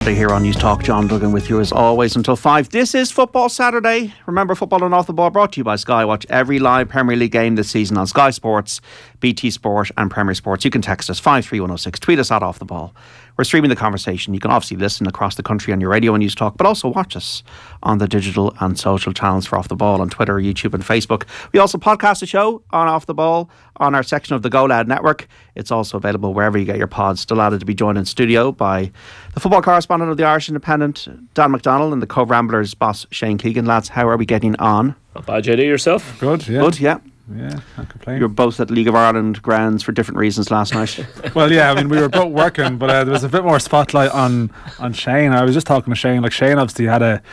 Saturday here on News Talk. John Duggan with you as always until 5. This is Football Saturday. Remember, Football and Off the Ball brought to you by Sky. Watch every live Premier League game this season on Sky Sports, BT Sport and Premier Sports. You can text us 53106, tweet us at Off the Ball. We're streaming the conversation. You can obviously listen across the country on your radio and News Talk, but also watch us on the digital and social channels for Off the Ball on Twitter, YouTube and Facebook. We also podcast the show on Off the Ball on our section of the Go Loud network. It's also available wherever you get your pods. Delighted to be joined in studio by the football correspondent of the Irish Independent, Dan McDonnell, and the Cobh Ramblers boss, Shane Keegan. Lads, how are we getting on? Not bad, JD. Yourself? Good, yeah. Good, yeah. Yeah, can't complain. You were both at League of Ireland grounds for different reasons last night. Well, yeah, I mean, we were both working, but there was a bit more spotlight on Shane. I was just talking to Shane. Like, Shane obviously had a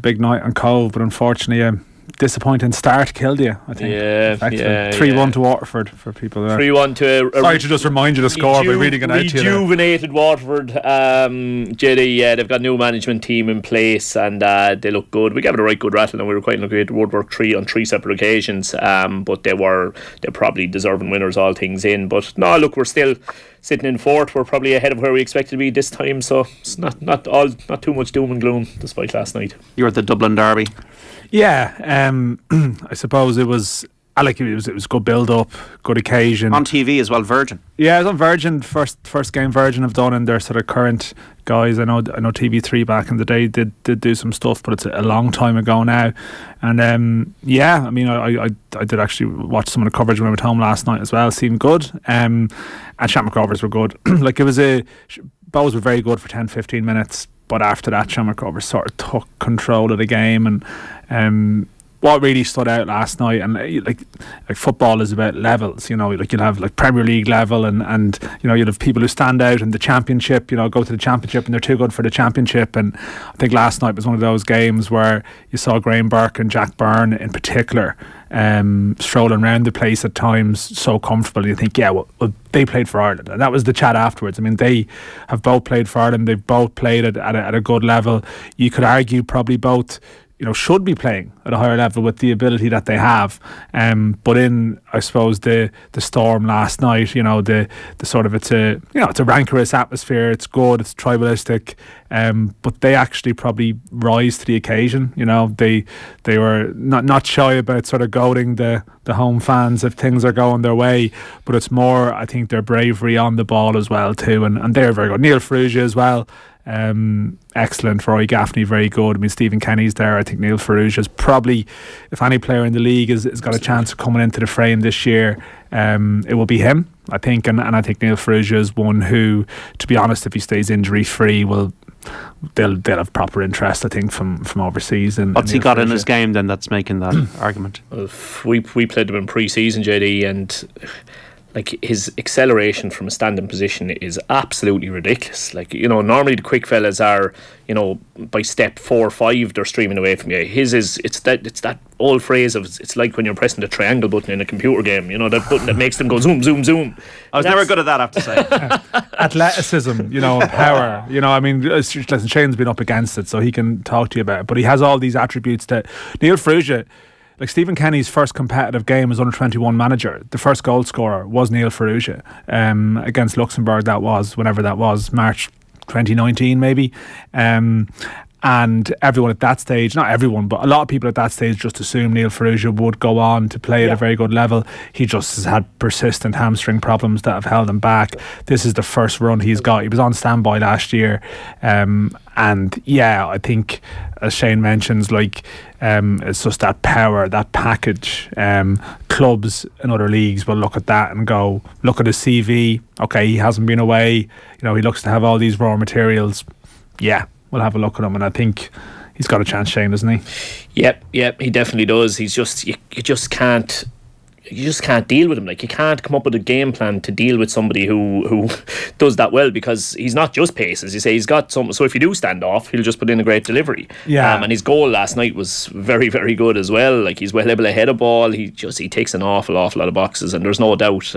big night on Cobh, but unfortunately disappointing start killed you, I think. Yeah, 3-1 to Waterford for people there. 3-1 to sorry to just remind you the score by reading it out to you. Rejuvenated Waterford. JD, yeah, they've got a new management team in place and they look good. We gave it a right good rattle and we were quite lucky at Woodwork 3 on 3 separate occasions, but they're probably deserving winners, all things in. But no, look, we're still sitting in fourth. We're probably ahead of where we expected to be this time, so it's not too much doom and gloom despite last night. You were at the Dublin Derby. Yeah, I suppose it was good build up, good occasion. On TV as well, Virgin. Yeah, it was on Virgin, first game Virgin have done, and their sort of current guys. I know TV3 back in the day did do some stuff, but it's a long time ago now. And yeah, I mean, I did actually watch some of the coverage when I went home last night as well. It seemed good. And Shamrock Rovers were good. Like, it was Bows were very good for 10-15 minutes. But after that, Shamrock Rovers sort of took control of the game, and what really stood out last night, and like football is about levels, you know, like you'll have like Premier League level, and you know, you'll have people who stand out in the Championship, you know, go to the Championship and they're too good for the Championship. And I think last night was one of those games where you saw Graham Burke and Jack Byrne in particular strolling around the place at times so comfortable. You think, yeah, well, they played for Ireland, and that was the chat afterwards. I mean, they have both played for Ireland. They've both played at a good level. You could argue probably both, you know, should be playing at a higher level with the ability that they have. But in, I suppose, the storm last night, you know, the sort of it's a rancorous atmosphere. It's good. It's tribalistic. But they actually probably rise to the occasion. You know, they were not shy about sort of goading the home fans if things are going their way. But it's more, I think, their bravery on the ball as well too, and they're very good. Neil Ferrugia as well. Excellent. Roy Gaffney, very good. I mean, Stephen Kenny's there. I think Neil Ferrugia is probably, if any player in the league has got a chance of coming into the frame this year, it will be him, I think. And I think Neil Ferrugia is one who, to be honest, if he stays injury free, they'll have proper interest, I think, from overseas. And what's he got in his game then that's making that argument? Well, we played them in pre-season, JD, and like, his acceleration from a standing position is absolutely ridiculous. Like, you know, normally the quick fellas are, you know, by step 4 or 5 they're streaming away from you. His is it's that old phrase of it's like when you're pressing the triangle button in a computer game, you know, that button that makes them go zoom zoom zoom. I was never good at that, I have to say. Athleticism, you know, power, you know, I mean, Shane's been up against it, so he can talk to you about it, but he has all these attributes that Neil Ferrugia, like Stephen Kenny's first competitive game as under-21 manager, the first goal scorer was Neil Ferrugia against Luxembourg. That was, whenever that was, March 2019 maybe. And everyone at that stage, not everyone, but a lot of people at that stage just assumed Neil Ferrugia would go on to play at a very good level. He just has had persistent hamstring problems that have held him back. This is the first run he's got. He was on standby last year. And yeah, I think, as Shane mentions, like, it's just that power, that package. Clubs in other leagues will look at that and go, look at his CV. Okay, he hasn't been away. You know, he looks to have all these raw materials. Yeah, we'll have a look at him, and I think he's got a chance, Shane, doesn't he? Yep, he definitely does. He's just you just can't deal with him. Like, you can't come up with a game plan to deal with somebody who does that well, because he's not just pace, as you say. He's got some. So if you do stand off, he'll just put in a great delivery. Yeah. And his goal last night was very, very good as well. Like, he's well able to head a ball. He takes an awful lot of boxes, and there's no doubt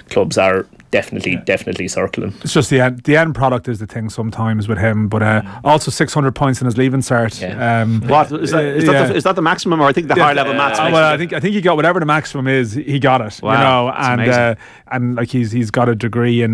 clubs are definitely circling. It's just the end product is the thing sometimes with him, but also 600 points in his leaving cert. Yeah. What is that the maximum, or I think the higher level maths? Well, I think he got whatever the maximum is. He got it. Wow, you know, and like he's got a degree in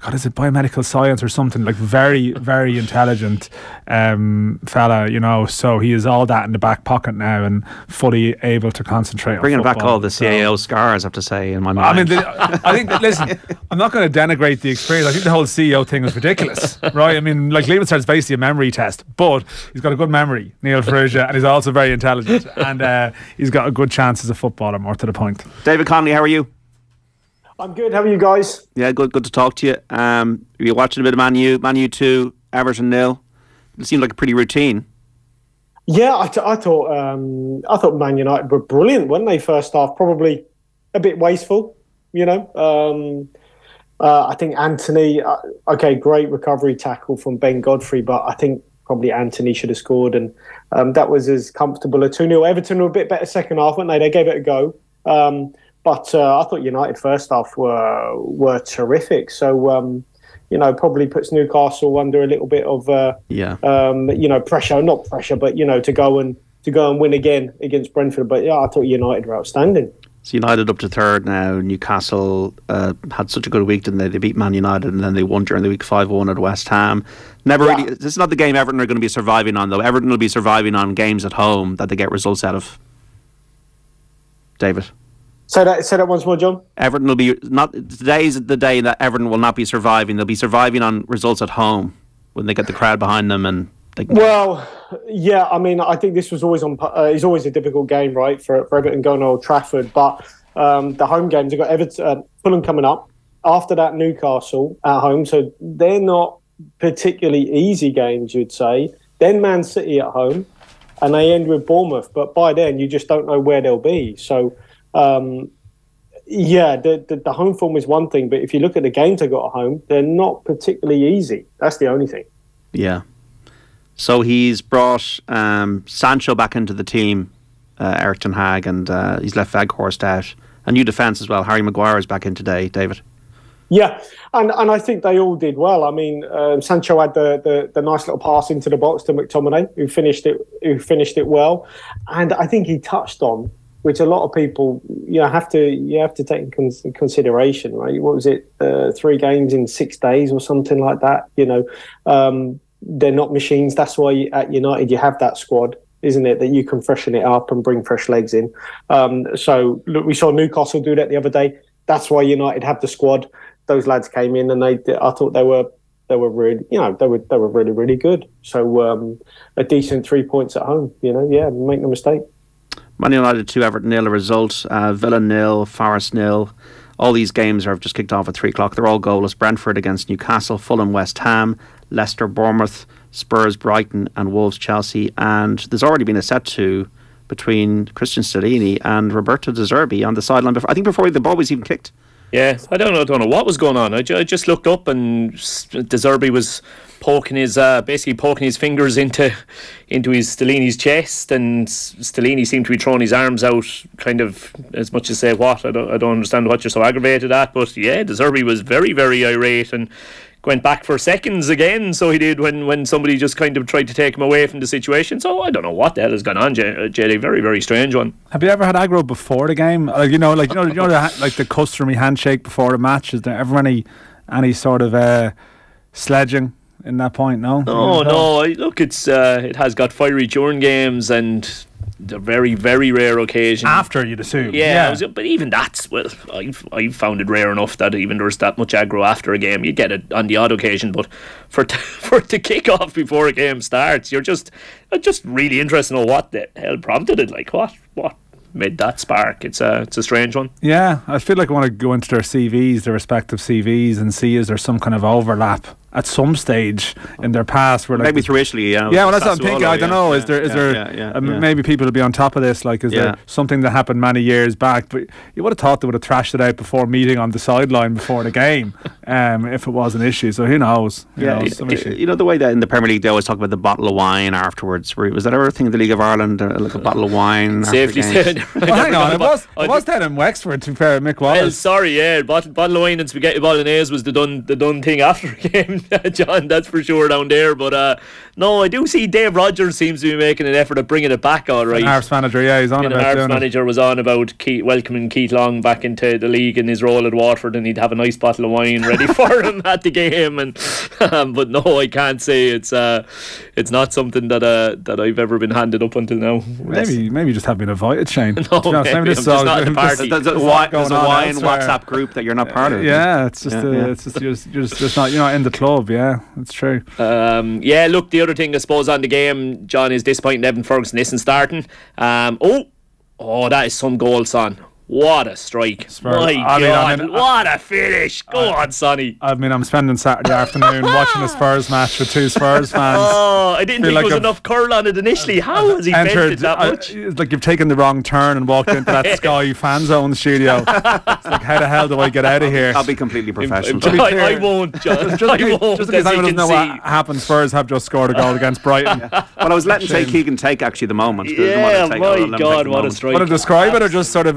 God, is it biomedical science or something? Like very, very intelligent fella, you know. So he is all that in the back pocket now and fully able to concentrate. Bringing back all the CAO scars, I have to say, in my mind. I mean, I think, listen, I'm not going to denigrate the experience. I think the whole CEO thing was ridiculous, right? I mean, like, Leavenstar's basically a memory test, but he's got a good memory, Neil Ferrugia, and he's also very intelligent, and he's got a good chance as a footballer, more to the point. David Connolly, how are you? I'm good. How are you guys? Yeah, good to talk to you. You're watching a bit of Man U 2, Everton 0. It seemed like a pretty routine. Yeah, I thought Man United were brilliant, weren't they? First half, probably a bit wasteful, you know. I think Anthony, great recovery tackle from Ben Godfrey, but I think probably Anthony should have scored, and that was as comfortable a 2-0. Everton were a bit better second half, weren't they? They gave it a go. But I thought United first half were terrific. So, probably puts Newcastle under a little bit of, pressure. Not pressure, but, to go and win again against Brentford. But, yeah, I thought United were outstanding. So United up to third now. Newcastle had such a good week, didn't they? They beat Man United and then they won during the week 5-1 at West Ham. This is not the game Everton are going to be surviving on, though. Everton will be surviving on games at home that they get results out of. David? Say that once more, John. Everton will be today's the day that Everton will not be surviving. They'll be surviving on results at home when they get the crowd behind them and they can. Well, yeah, I mean, I think this was always it's always a difficult game, right, for Everton going to Old Trafford. But the home games, they've got Everton, Fulham coming up. After that, Newcastle at home, so they're not particularly easy games, you'd say. Then Man City at home, and they end with Bournemouth. But by then, you just don't know where they'll be. So. The home form is one thing, but if you look at the games they got at home, they're not particularly easy. That's the only thing. Yeah. So he's brought Sancho back into the team, Erik ten Hag, and he's left Weghorst out. A new defence as well. Harry Maguire is back in today, David. Yeah, and I think they all did well. I mean, Sancho had the nice little pass into the box to McTominay, who finished it well, and I think he touched on, which a lot of people you have to take in consideration, right? What was it? 3 games in 6 days or something like that. They're not machines. That's why at United you have that squad, isn't it? That you can freshen it up and bring fresh legs in. So look, we saw Newcastle do that the other day. That's why United have the squad. Those lads came in and I thought they were really, they were really, really good. So a decent 3 points at home. Make no mistake. Man United 2, Everton 0 a result. Villa 0, Forest 0. All these games have just kicked off at 3 o'clock. They're all goalless. Brentford against Newcastle, Fulham West Ham, Leicester Bournemouth, Spurs Brighton and Wolves Chelsea. And there's already been a set to between Christian Stellini and Roberto De Zerbi on the sideline. I think before the ball was even kicked. Yeah, I don't know what was going on. I just looked up and De Zerbi was poking his fingers into his Stellini's chest, and Stellini seemed to be throwing his arms out, kind of as much as say what. I don't understand what you're so aggravated at, but yeah, De Zerbi was very, very irate and went back for seconds again. So he did when somebody just kind of tried to take him away from the situation. So I don't know what the hell has gone on, JD. Very, very strange one. Have you ever had aggro before the game? Like the customary handshake before a match. Is there ever any sort of sledging in that point? No. Look, it has got fiery during games and the very, very rare occasion after, you'd assume. But even that's, well, I've found it rare enough that even there's that much aggro after a game. You get it on the odd occasion, but for it to kick off before a game starts, you're just really interested to know what the hell prompted it. Like what made that spark? It's a strange one. Yeah, I feel like I want to go into their respective CVs and see is there some kind of overlap at some stage in their past where, like, maybe through Italy, that's what I'm thinking. I don't know. Is there maybe people will be on top of this? Like, is there something that happened many years back? But you would have thought they would have thrashed it out before meeting on the sideline before the game, if it was an issue. So who knows? The way that in the Premier League they always talk about the bottle of wine afterwards. Was that ever a thing in the League of Ireland? Like a bottle of wine? Safely said. Hang on, it was down in Wexford, to be fair, Mick Wallace. Well, sorry, bottle of wine and spaghetti bolognese was the done thing after a game. John, that's for sure down there. But no, I do see Dave Rogers seems to be making an effort of bringing it back. All right, Harps manager, yeah, he's on about Harps doing manager was on about welcoming Keith Long back into the league in his role at Watford, and he'd have a nice bottle of wine ready for him at the game. And but no, I can't say it's not something that I've ever been handed up until now. Maybe just have been invited, Shane. No, maybe I'm just not at the party. There's a wine WhatsApp group that you're not part of. Yeah, it's just you're just not, you're not in the club. Yeah, it's true. Yeah, look, the other thing I suppose on the game, John, is disappointing Evan Ferguson isn't starting. Oh, that is some goal, son. What a strike. My God, what a finish. Go on, Sonny. I mean, I'm spending Saturday afternoon watching a Spurs match with two Spurs fans. Oh, I didn't think there was enough curl on it initially. How has he entered that much? It's like you've taken the wrong turn and walked into that Sky fan zone studio. It's like, how the hell do I get out of here? I'll be completely professional. I won't, John. Just in case anyone doesn't know what happened, Spurs have just scored a goal against Brighton. Well, I was letting say Keegan take actually the moment. Yeah, my God, what a strike. Want to describe it or just sort of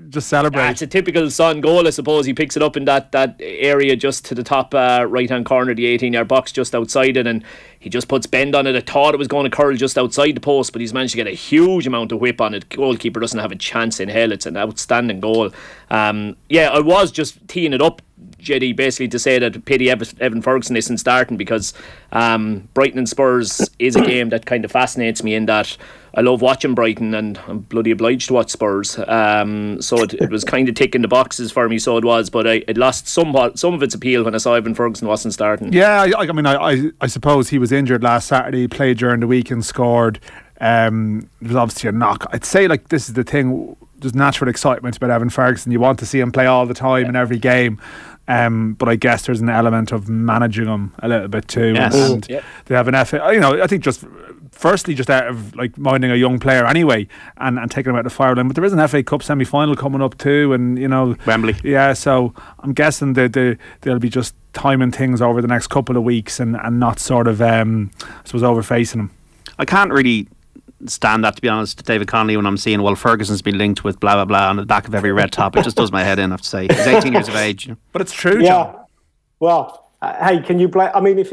just celebrate? It's a typical Son goal, I suppose. He picks it up in that area just to the top right hand corner of the 18-yard box, just outside it, and he just puts bend on it. I thought it was going to curl just outside the post, but he's managed to get a huge amount of whip on it. Goalkeeper doesn't have a chance in hell. It's an outstanding goal. Yeah, I was just teeing it up, Jeddy, basically to say that pity Evan Ferguson isn't starting, because Brighton and Spurs is a game that kind of fascinates me, in that I love watching Brighton and I'm bloody obliged to watch Spurs. So it was kind of ticking the boxes for me, so it was, but it lost some of its appeal when I saw Evan Ferguson wasn't starting. Yeah, I mean, I suppose he was injured last Saturday, played during the week and scored. There was obviously a knock. I'd say, like, this is the thing, there's natural excitement about Evan Ferguson. You want to see him play all the time in every game. But I guess there's an element of managing him a little bit too. Yes. And they have an FA, I think just firstly just out of like minding a young player anyway, and taking him out of the fire line. But there is an FA Cup semi-final coming up too, and Wembley. Yeah, so I'm guessing they'll be just timing things over the next couple of weeks and not sort of I suppose overfacing him. I can't really stand that, to be honest, David Connolly, when I'm seeing, well, Ferguson's been linked with blah blah blah on the back of every red top. It just does my head in, I have to say. He's 18 years of age. But it's true, John. Well, hey, can you blame? I mean, if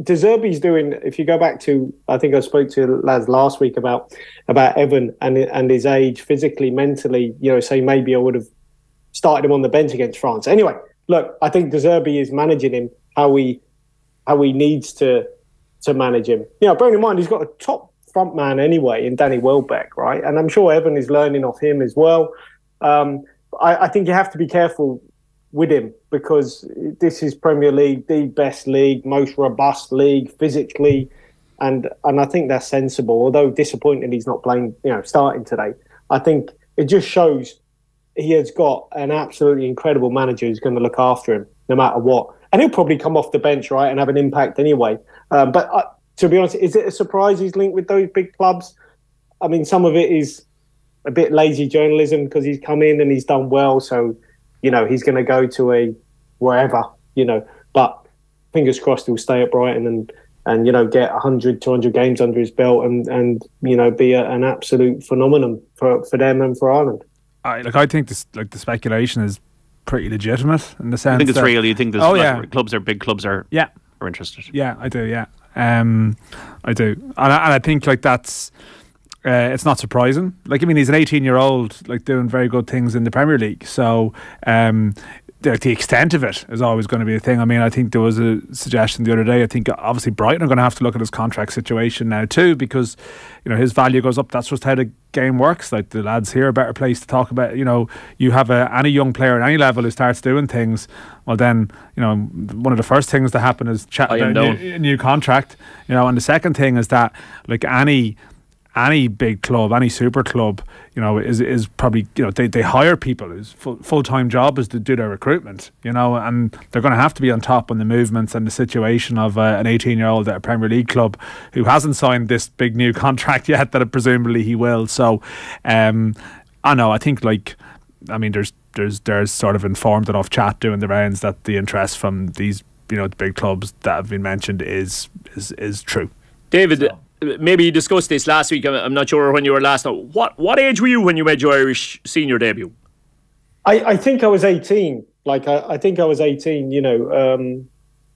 De Zerbi's doing, if you go back to, I think I spoke to lads last week about Evan and his age, physically, mentally, say maybe I would have started him on the bench against France. Anyway, look, I think De Zerbi is managing him how he needs to manage him. Bearing in mind he's got a top front man anyway in Danny Welbeck, right? And I'm sure Evan is learning off him as well. I think you have to be careful with him, because this is Premier League, the best league, most robust league physically, and I think that's sensible. Although disappointed he's not playing, starting today. I think it just shows he has got an absolutely incredible manager who's going to look after him no matter what. And he'll probably come off the bench, right, and have an impact anyway. But to be honest, is it a surprise he's linked with those big clubs? I mean, some of it is a bit lazy journalism, because he's come in and he's done well, so he's going to go to a wherever, but fingers crossed he'll stay at Brighton and get 100, 200 games under his belt and be an absolute phenomenon for them and for Ireland. I think this, the speculation is pretty legitimate in the sense. I think it's real. You think there's big clubs are interested. Yeah, I do. Yeah, I do, and I think that's. It's not surprising. He's an 18-year-old, doing very good things in the Premier League. So, the extent of it is always going to be a thing. I mean, I think there was a suggestion the other day. I think obviously Brighton are going to have to look at his contract situation now too, because his value goes up. That's just how the game works. Like, the lads here are a better place to talk about. You have any young player at any level who starts doing things. Well, then one of the first things to happen is chat about a new contract. And the second thing is that any big club, any super club, is probably, they hire people whose full-time job is to do their recruitment, and they're going to have to be on top on the movements and the situation of an 18-year-old at a Premier League club who hasn't signed this big new contract yet that presumably he will. So, I know, I think there's sort of informed enough chat doing the rounds that the interest from these, the big clubs that have been mentioned is true. David, maybe you discussed this last week. I'm not sure when you were last. What age were you when you made your Irish senior debut? I think I was 18. I think I was 18.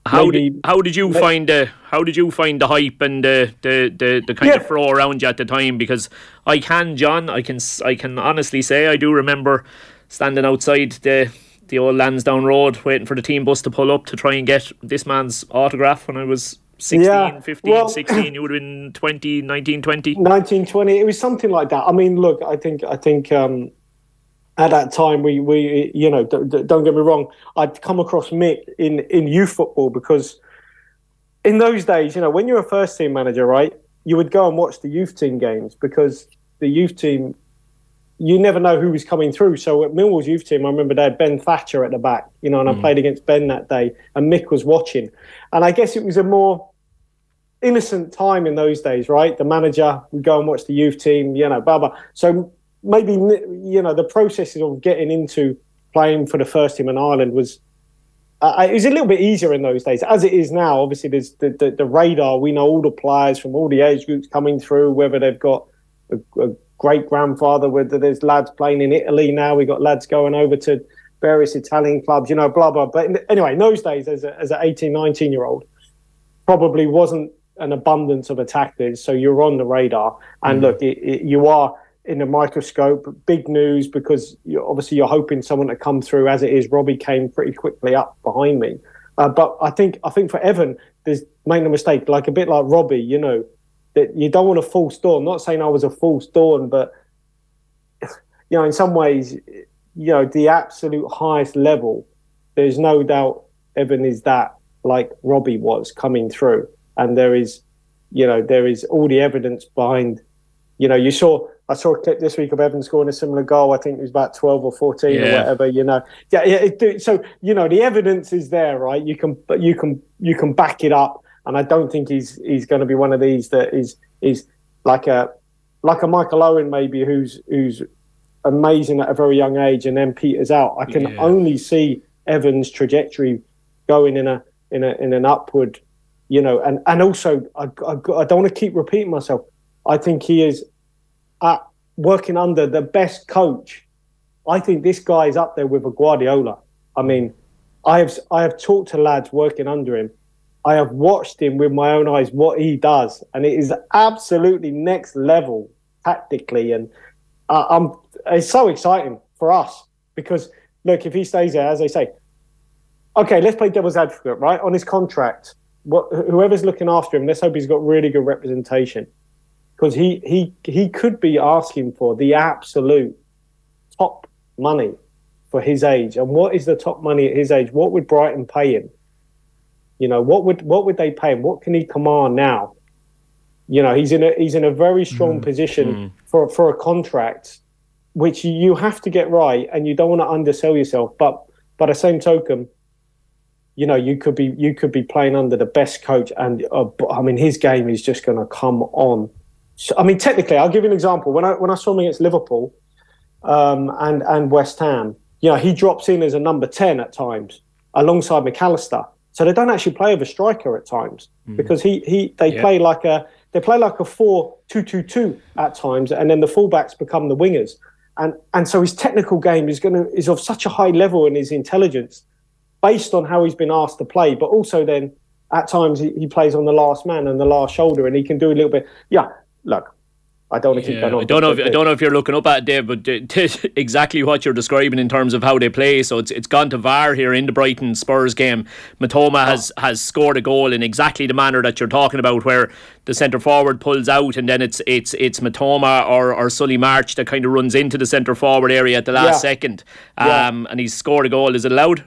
How did you find the hype and the kind of frow around you at the time? Because I can honestly say I do remember standing outside the old Lansdowne Road waiting for the team bus to pull up to try and get this man's autograph when I was 16, 15, 16. You would have been 20, 19, 20. 19, 20. It was something like that. I mean, look, I think at that time, we don't get me wrong, I'd come across Mick in youth football, because in those days, when you're a first team manager, right, you would go and watch the youth team games, because the youth team, you never know who was coming through. So at Millwall's youth team, I remember they had Ben Thatcher at the back, and I played against Ben that day, and Mick was watching. And I guess it was a more innocent time in those days, right? The manager would go and watch the youth team, blah, blah. So maybe, the process of getting into playing for the first team in Ireland was it was a little bit easier in those days, as it is now. Obviously, there's the radar. We know all the players from all the age groups coming through, whether they've got a great-grandfather, whether there's lads playing in Italy now. We've got lads going over to various Italian clubs, blah, blah. But anyway, in those days, as an 18, 19-year-old, probably wasn't an abundance of attackers, so you're on the radar. And look, you are in the microscope, big news, because you're hoping someone to come through. As it is, Robbie came pretty quickly up behind me. But I think for Evan, there's make no mistake, like a bit like Robbie, that you don't want a false dawn. Not saying I was a false dawn, but in some ways, the absolute highest level, there's no doubt Evan is that, like Robbie was coming through. And there is all the evidence behind, I saw a clip this week of Evan scoring a similar goal. I think it was about 12 or 14 or whatever, So, the evidence is there, right? You can back it up. And I don't think he's going to be one of these that is like a Michael Owen, maybe, who's amazing at a very young age and then peters out. I can only see Evan's trajectory going in an upward, and also I don't want to keep repeating myself. I think he is working under the best coach. I think this guy is up there with a Guardiola. I mean, I have talked to lads working under him. I have watched him with my own eyes, what he does, and it is absolutely next level tactically. And it's so exciting for us, because, look, if he stays there, as they say, okay, let's play devil's advocate, right? On his contract, whoever's looking after him, let's hope he's got really good representation, because he could be asking for the absolute top money for his age. And what is the top money at his age? What would Brighton pay him? What would they pay him? What can he command now? He's in a very strong position for a contract, which you have to get right, and you don't want to undersell yourself. But by the same token, you could be playing under the best coach, and his game is just going to come on. So, technically, I'll give you an example. When I saw him against Liverpool, and West Ham, he drops in as a number 10 at times alongside McAllister. So they don't actually play with a striker at times, because they play like a 4-2-2-2 at times, and then the fullbacks become the wingers, and so his technical game is of such a high level, in his intelligence, based on how he's been asked to play. But also then at times he plays on the last man and the last shoulder, and he can do a little bit. Yeah, look, I don't want to keep going on. I don't know if you're looking up at it, Dave, but exactly what you're describing in terms of how they play. So it's gone to VAR here in the Brighton Spurs game. Matoma has scored a goal in exactly the manner that you're talking about, where the centre forward pulls out, and then it's Matoma or Sully March that kind of runs into the centre forward area at the last second. And he's scored a goal. Is it allowed?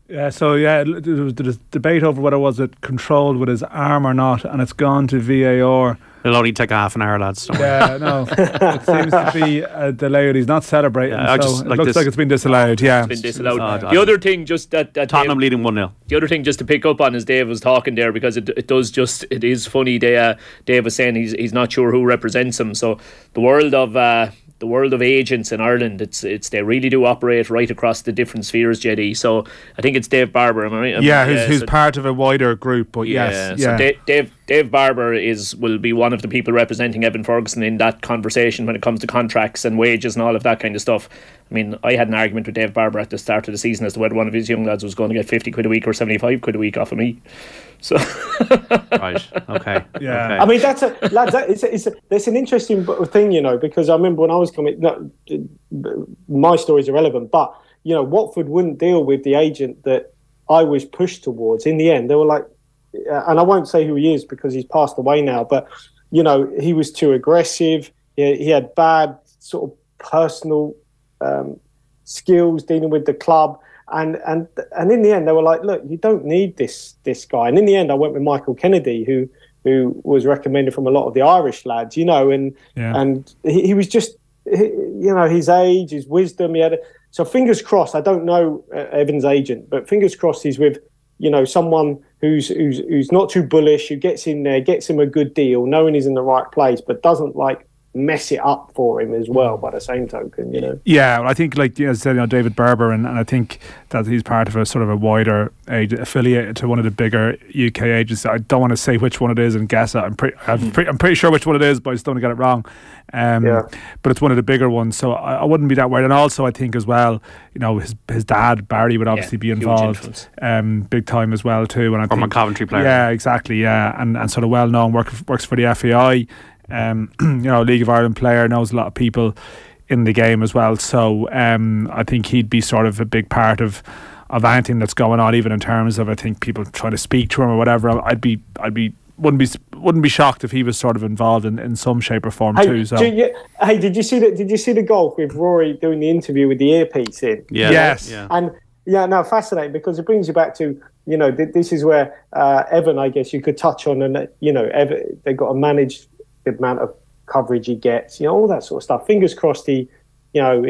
Yeah, so there was debate over whether was it controlled with his arm or not, and it's gone to VAR. It'll only take half an hour, lads. Yeah, no, it seems to be delayed. He's not celebrating, so it looks like it's been disallowed. Yeah, it's been disallowed. The other thing, just that Tottenham leading 1-0. The other thing, just to pick up on, as Dave was talking there, because it is funny. Dave was saying he's not sure who represents him. So the world of agents in Ireland, it's they really do operate right across the different spheres, Jeddy. So I think it's Dave Barber, am I right? Yeah, who's part of a wider group, but yes. So Dave Barber will be one of the people representing Evan Ferguson in that conversation when it comes to contracts and wages and all of that kind of stuff. I mean, I had an argument with Dave Barber at the start of the season as to whether one of his young lads was going to get 50 quid a week or 75 quid a week off of me. So right, okay, yeah. Okay. I mean, that's an interesting thing, you know, because I remember when I was coming. No, my story's irrelevant, but you know, Watford wouldn't deal with the agent that I was pushed towards. In the end, they were like, and I won't say who he is because he's passed away now, but you know, he was too aggressive. He had bad sort of personal skills dealing with the club, and in the end they were like, look, you don't need this guy. And in the end I went with Michael Kennedy, who was recommended from a lot of the Irish lads, you know, and he was just, you know, his age, his wisdom, so fingers crossed. I don't know Evan's agent, but fingers crossed he's with, you know, someone who's not too bullish, who gets in there, gets him a good deal, knowing he's in the right place, but doesn't like mess it up for him as well by the same token, you know. Yeah, I think, like you said, you know, David Barber, and I think that he's part of a sort of a wider affiliated to one of the bigger UK agencies. I don't want to say which one it is and guess it. I'm pretty sure which one it is, but I just don't want to get it wrong. But it's one of the bigger ones, so I wouldn't be that worried. And also I think as well, you know, his dad Barry would obviously be involved big time as well too. And I From a Coventry player. Yeah, exactly. Yeah, and sort of well known, works for the FAI. You know, League of Ireland player, knows a lot of people in the game as well. So I think he'd be sort of a big part of anything that's going on, even in terms of, I think, people trying to speak to him or whatever. Wouldn't be shocked if he was sort of involved in some shape or form too. So did you see the golf with Rory doing the interview with the earpiece in? Yeah. Yes. Yeah. And fascinating, because it brings you back to, you know, this is where Evan, I guess you could touch on, and you know, they've got to manage the amount of coverage he gets, you know, all that sort of stuff. Fingers crossed he you know,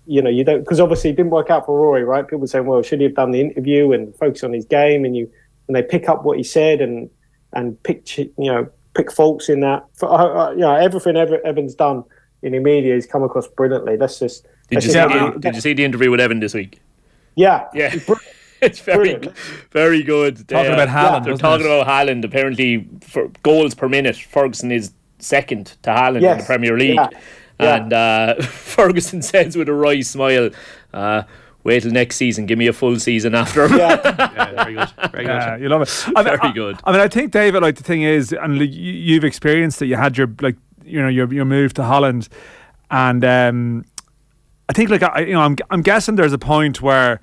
you don't, because obviously it didn't work out for Rory, right? People saying, well, should he have done the interview and focus on his game, and they pick up what he said and pick faults in that. Everything Evan's done in the media, he's come across brilliantly. Did you see the interview with Evan this week? Yeah. It's very good. Talking about Haaland. They're talking about Haaland. Apparently, for goals per minute, Ferguson is second to Haaland in the Premier League. And Ferguson says with a wry smile, wait till next season, give me a full season after. Very good. Yeah, you love it. Very good. I mean, I think, David, like, the thing is, and you've experienced it, you had your move to Holland, and I think, like, I'm guessing there's a point where,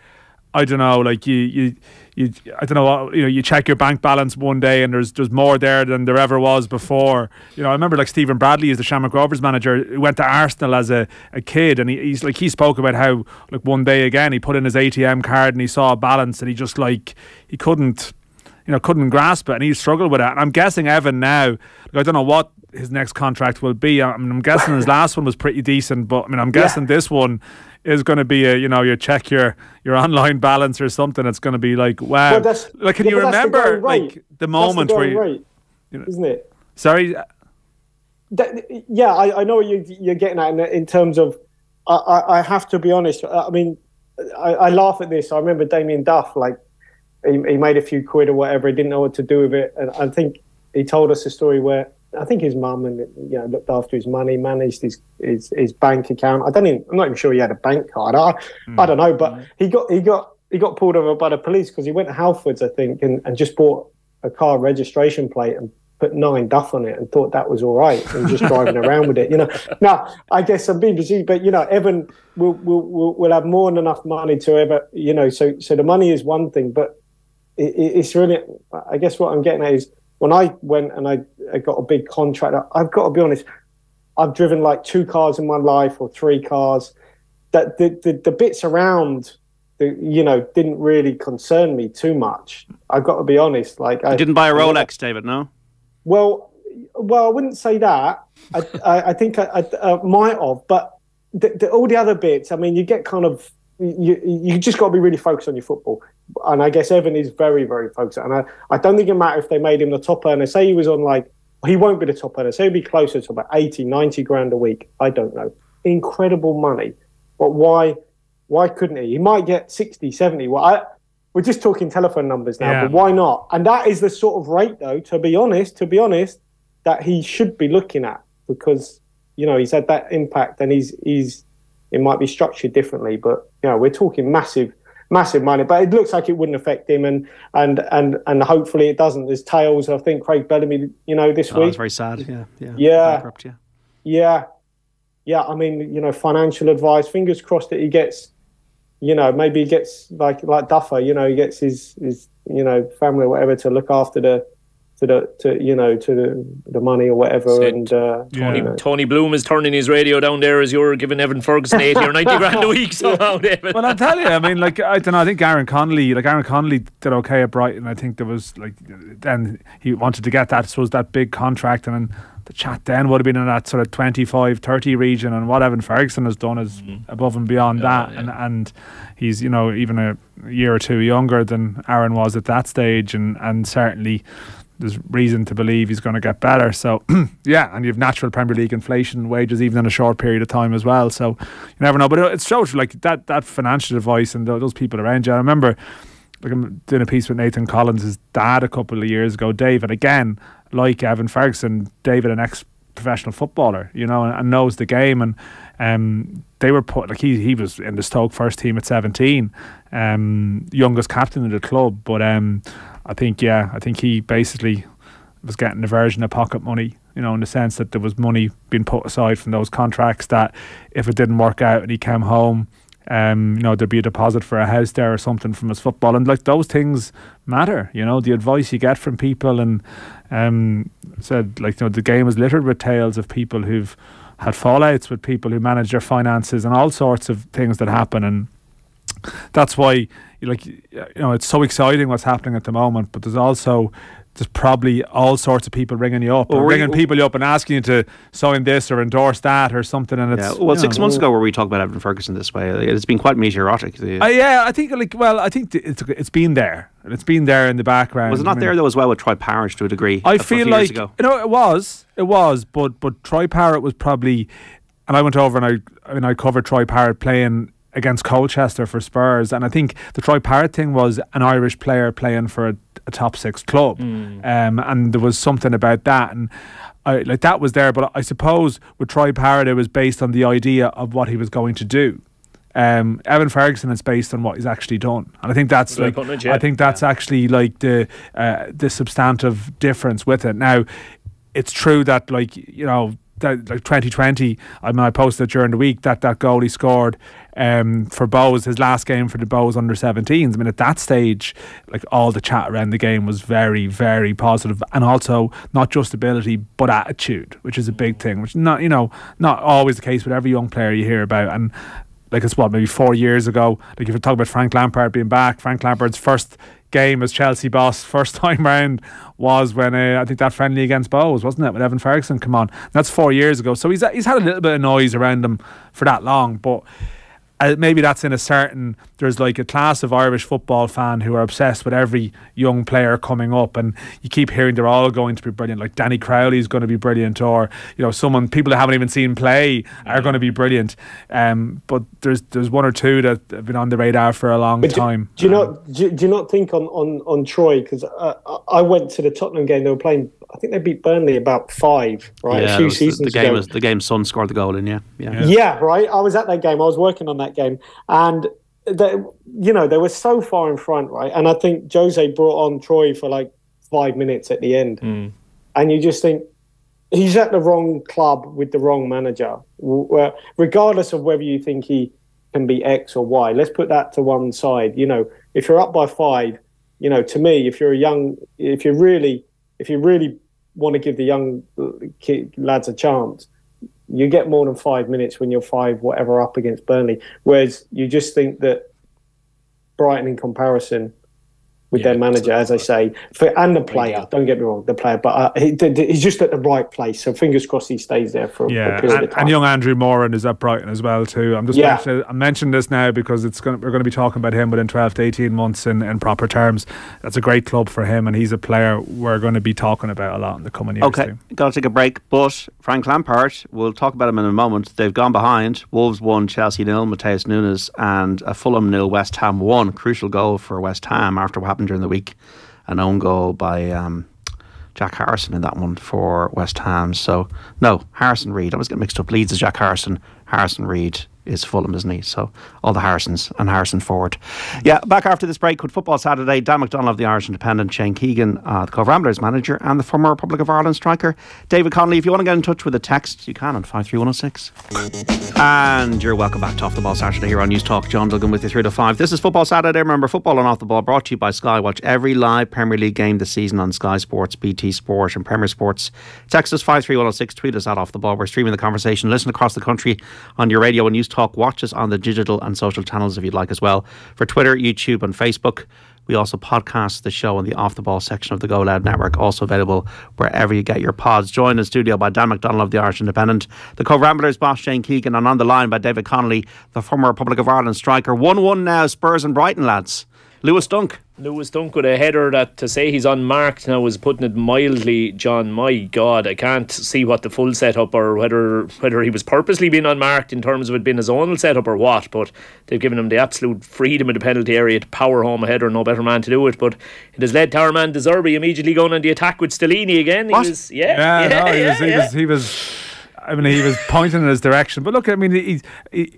I don't know, like you I don't know what, you check your bank balance one day and there's more there than there ever was before. You know, I remember, like, Stephen Bradley is the Shamrock Rovers manager, who went to Arsenal as a kid, and he spoke about how, like, one day again he put in his ATM card and he saw a balance and he just, like, he couldn't grasp it, and he struggled with it. And I'm guessing Evan now, like, I don't know what his next contract will be. I'm guessing his last one was pretty decent, but I mean, I'm guessing this one is going to be you check your online balance or something. It's going to be like, wow. Well, like, can you remember, like, the moment where you, isn't it? Sorry. I know what you're getting at in terms of. I have to be honest. I mean, I laugh at this. I remember Damien Duff, like, he made a few quid or whatever. He didn't know what to do with it, and I think he told us a story where I think his mum looked after his money, managed his bank account. I'm not even sure he had a bank card. I don't know, but he got pulled over by the police because he went to Halfords, I think, and just bought a car registration plate and put 9 Duff on it and thought that was all right, and just driving around with it. Now I guess I'm BBC, but Evan will have more than enough money to ever, so the money is one thing, but it's really, I guess what I'm getting at is, when I went and I got a big contract, I've got to be honest, I've driven like 2 cars in my life or 3 cars. That the bits around, didn't really concern me too much. I've got to be honest. Like, you didn't buy a Rolex, David, no? Well, I wouldn't say that. I think I might have, but all the other bits, I mean, you get kind of, you just got to be really focused on your football. And I guess Evan is very, very focused. And I don't think it matters if they made him the top earner. Say he was on, like, he won't be the top earner. Say he'd be closer to about 80, 90 grand a week. I don't know. Incredible money. But why couldn't he? He might get 60, 70. Well, we're just talking telephone numbers now, but why not? And that is the sort of rate, though, to be honest, that he should be looking at, because, you know, he's had that impact, and it might be structured differently, but, you know, we're talking massive money. But it looks like it wouldn't affect him, and hopefully it doesn't. There's tales, I think, Craig Bellamy, you know, this week. It's very sad. Yeah. Bankrupt, Yeah. I mean, you know, financial advice. Fingers crossed that he gets, you know, maybe he gets like Duffer. You know, he gets his you know, family or whatever to look after the money or whatever. So and Tony Bloom is turning his radio down there as you're giving Evan Ferguson 80 or 90 grand a week somehow, David. Well, I'll tell you, I mean, like, I don't know, I think Aaron Connolly did okay at Brighton. I think there was, like, then he wanted to get that, so was that big contract, and then the chat then would have been in that sort of 25-30 region, and what Evan Ferguson has done is above and beyond that. And he's, you know, even a year or two younger than Aaron was at that stage, and certainly there's reason to believe he's going to get better. So yeah, and you have natural Premier League inflation, wages even in a short period of time as well, so you never know. But it shows, like, that financial advice and those people around you. I remember, like, I'm doing a piece with Nathan Collins' dad a couple of years ago, David, again, like Evan Ferguson, David, an ex-professional footballer, you know, and knows the game, and they were put, like, he was in the Stoke first team at 17, youngest captain of the club, but I think he basically was getting a version of pocket money, you know, in the sense that there was money being put aside from those contracts that if it didn't work out and he came home, you know, there'd be a deposit for a house there or something from his football. And, like, those things matter, you know, the advice you get from people. And said, like, you know, the game is littered with tales of people who've had fallouts with people who manage their finances and all sorts of things that happen. And that's why, like, you know, it's so exciting what's happening at the moment, but there's probably all sorts of people ringing you up, or ringing people up and asking you to sign this or endorse that or something. And it's, well, 6 months ago, were we talking about Evan Ferguson this way? It's been quite meteoric. I think, like, well, I think it's been there, and it's been there in the background. Was it not there though as well with Troy Parrish to a degree? I feel like, you know, it was, but Troy Parrott was probably, and I went over and I covered Troy Parrott playing against Colchester for Spurs, and I think the Troy Parrott thing was an Irish player playing for a top six club, and there was something about that, and like, that was there. But I suppose with Troy Parrott, it was based on the idea of what he was going to do. Evan Ferguson is based on what he's actually done, and I think that's actually like the substantive difference with it. Now, it's true that, like, you know, that, like, 2020, I posted during the week that goal he scored for Bows, his last game for the Bows under 17s. I mean, at that stage, like, all the chat around the game was very, very positive, and also not just ability but attitude, which is a big thing, which not always the case with every young player you hear about. And, like, it's maybe 4 years ago, like, if you talk about Frank Lampard being back, Frank Lampard's first game as Chelsea boss first time round was when I think that friendly against Bows, wasn't it, when Evan Ferguson come on. That's 4 years ago, so he's had a little bit of noise around him for that long, but maybe that's in a certain, there's like a class of Irish football fan who are obsessed with every young player coming up, and you keep hearing they're all going to be brilliant, like Danny Crowley's going to be brilliant, or, you know, people that haven't even seen play are going to be brilliant, but there's one or two that have been on the radar for a long time. Do you not think on Troy, because I went to the Tottenham game, they were playing, I think they beat Burnley about 5, right? Yeah, a few seasons ago. The game Son scored the goal in, yeah, right. I was at that game. I was working on that game, and they were so far in front, right? And I think Jose brought on Troy for like 5 minutes at the end, and you just think he's at the wrong club with the wrong manager. Regardless of whether you think he can be X or Y, let's put that to one side. You know, if you're up by 5, you know, to me, if you really want to give the young lads a chance, you get more than 5 minutes when you're 5 whatever up against Burnley. Whereas you just think that Brighton, in comparison, with their manager, as I say, and the player. Don't get me wrong, the player, but he's just at the right place. So fingers crossed he stays there for a period of time. And young Andrew Moran is at Brighton as well too. I'm mentioning this now because we're going to be talking about him within 12 to 18 months in proper terms. That's a great club for him, and he's a player we're going to be talking about a lot in the coming years. Okay, got to take a break. But Frank Lampard, we'll talk about him in a moment. They've gone behind. Wolves 1, Chelsea 0, Mateus Nunes, and a Fulham 0, West Ham 1. Crucial goal for West Ham after what happened during the week. An own goal by Jack Harrison in that one for West Ham. So, no, Harrison Reid. I was getting mixed up. Leeds is Jack Harrison. Harrison Reid is Fulham, isn't he? So all the Harrisons and Harrison Ford. Yeah, back after this break with Football Saturday. Dan McDonnell of the Irish Independent, Shane Keegan, the Cobh Ramblers manager, and the former Republic of Ireland striker David Connolly. If you want to get in touch with a text, you can on 53106. And you're welcome back to Off the Ball Saturday here on News Talk. John Duggan with you 3 to 5. This is Football Saturday. Remember, football and Off the Ball brought to you by Sky. Watch every live Premier League game this season on Sky Sports, BT Sport and Premier Sports. Text us 53106. Tweet us at Off the Ball. We're streaming the conversation. Listen across the country on your radio and News Talk. Watch us on the digital and social channels if you'd like as well. For Twitter, YouTube and Facebook. We also podcast the show on the Off the Ball section of the Go Loud network, also available wherever you get your pods. Joined in studio by Dan McDonnell of the Irish Independent, the Cobh Ramblers boss Shane Keegan, and on the line by David Connolly, the former Republic of Ireland striker. 1-1 now, Spurs and Brighton, lads. Lewis Dunk with a header that, to say he's unmarked now, is putting it mildly, John. My God, I can't see what the full setup, or whether he was purposely being unmarked in terms of it being his own setup or what, but they've given him the absolute freedom in the penalty area to power home a header. No better man to do it, but it has led to our man De Zerbi immediately going on the attack with Stellini again. He was I mean, he was pointing in his direction. But look, I mean,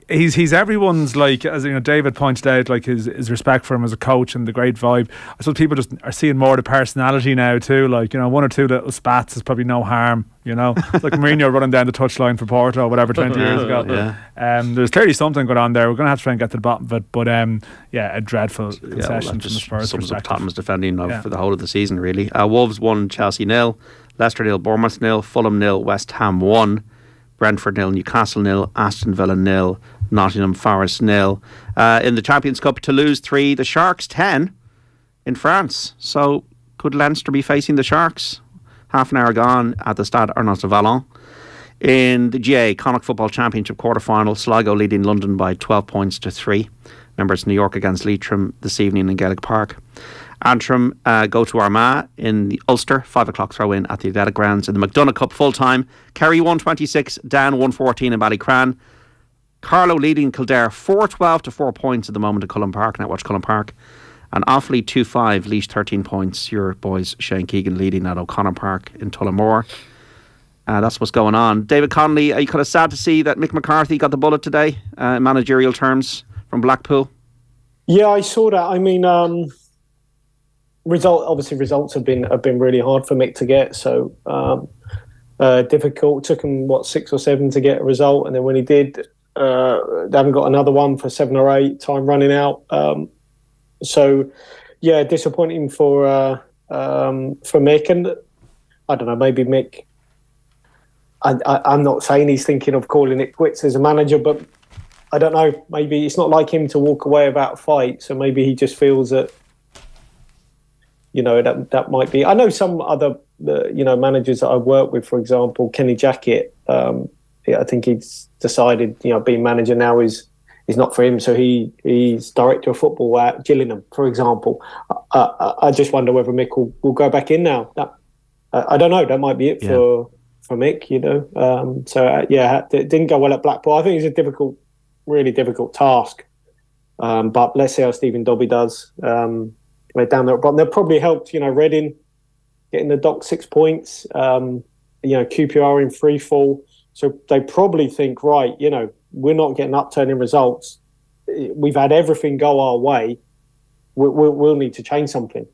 he's everyone's, like, as you know, David pointed out, like his respect for him as a coach and the great vibe. I suppose people just are seeing more of the personality now too. Like, you know, one or two little spats is probably no harm. You know, it's like Mourinho running down the touchline for Porto or whatever 20 years ago. Yeah. There's clearly something going on there. We're going to have to try and get to the bottom of it. But yeah, a dreadful concession from the Spurs perspective. Tottenham's defending for the whole of the season, really. Wolves 1, Chelsea 0, Leicester 0, Bournemouth 0, Fulham 0, West Ham 1, Brentford 0, Newcastle 0, Aston Villa 0, Nottingham Forest 0. In the Champions Cup, Toulouse 3, the Sharks 10 in France. So could Leinster be facing the Sharks? Half an hour gone at the Stade Ernest Vallon. In the GA Connacht Football Championship quarter-final, Sligo leading London by 12 points to 3. Remember, it's New York against Leitrim this evening in Gaelic Park. Antrim go to Armagh in the Ulster, 5 o'clock throw-in at the Athletic Grounds. In the McDonagh Cup full-time, Kerry 126, Down 114 in Ballycran. Carlow leading Kildare 4-12 to 4 points at the moment at Cullen Park. Now watch Cullen Park. And Offaly 2-5, Laois 13 points. Your boys Shane Keegan leading at O'Connor Park in Tullamore. That's what's going on. David Connolly, are you kind of sad to see that Mick McCarthy got the bullet today, in managerial terms, from Blackpool? Yeah, I saw that. I mean, results have been really hard for Mick to get. So difficult. It took him 6 or 7 to get a result, and then when he did, they haven't got another one for 7 or 8. Time running out. So yeah, disappointing for Mick, and I don't know, maybe Mick. I'm not saying he's thinking of calling it quits as a manager, but I don't know. Maybe it's not like him to walk away about a fight, so maybe he just feels that, you know, that might be. I know some other managers that I've worked with, for example, Kenny Jackett. I think he's decided, being manager now is not for him, so he's director of football at Gillingham, for example. I just wonder whether Mick will go back in now. I don't know. That might be it for Mick, it didn't go well at Blackpool. I think it's a really difficult task. But let's see how Stephen Dobby does. Down there at bottom. They've probably helped, Reading getting the dock 6 points. QPR in free fall. So they probably think, right, we're not getting upturning results. We've had everything go our way. We'll need to change something,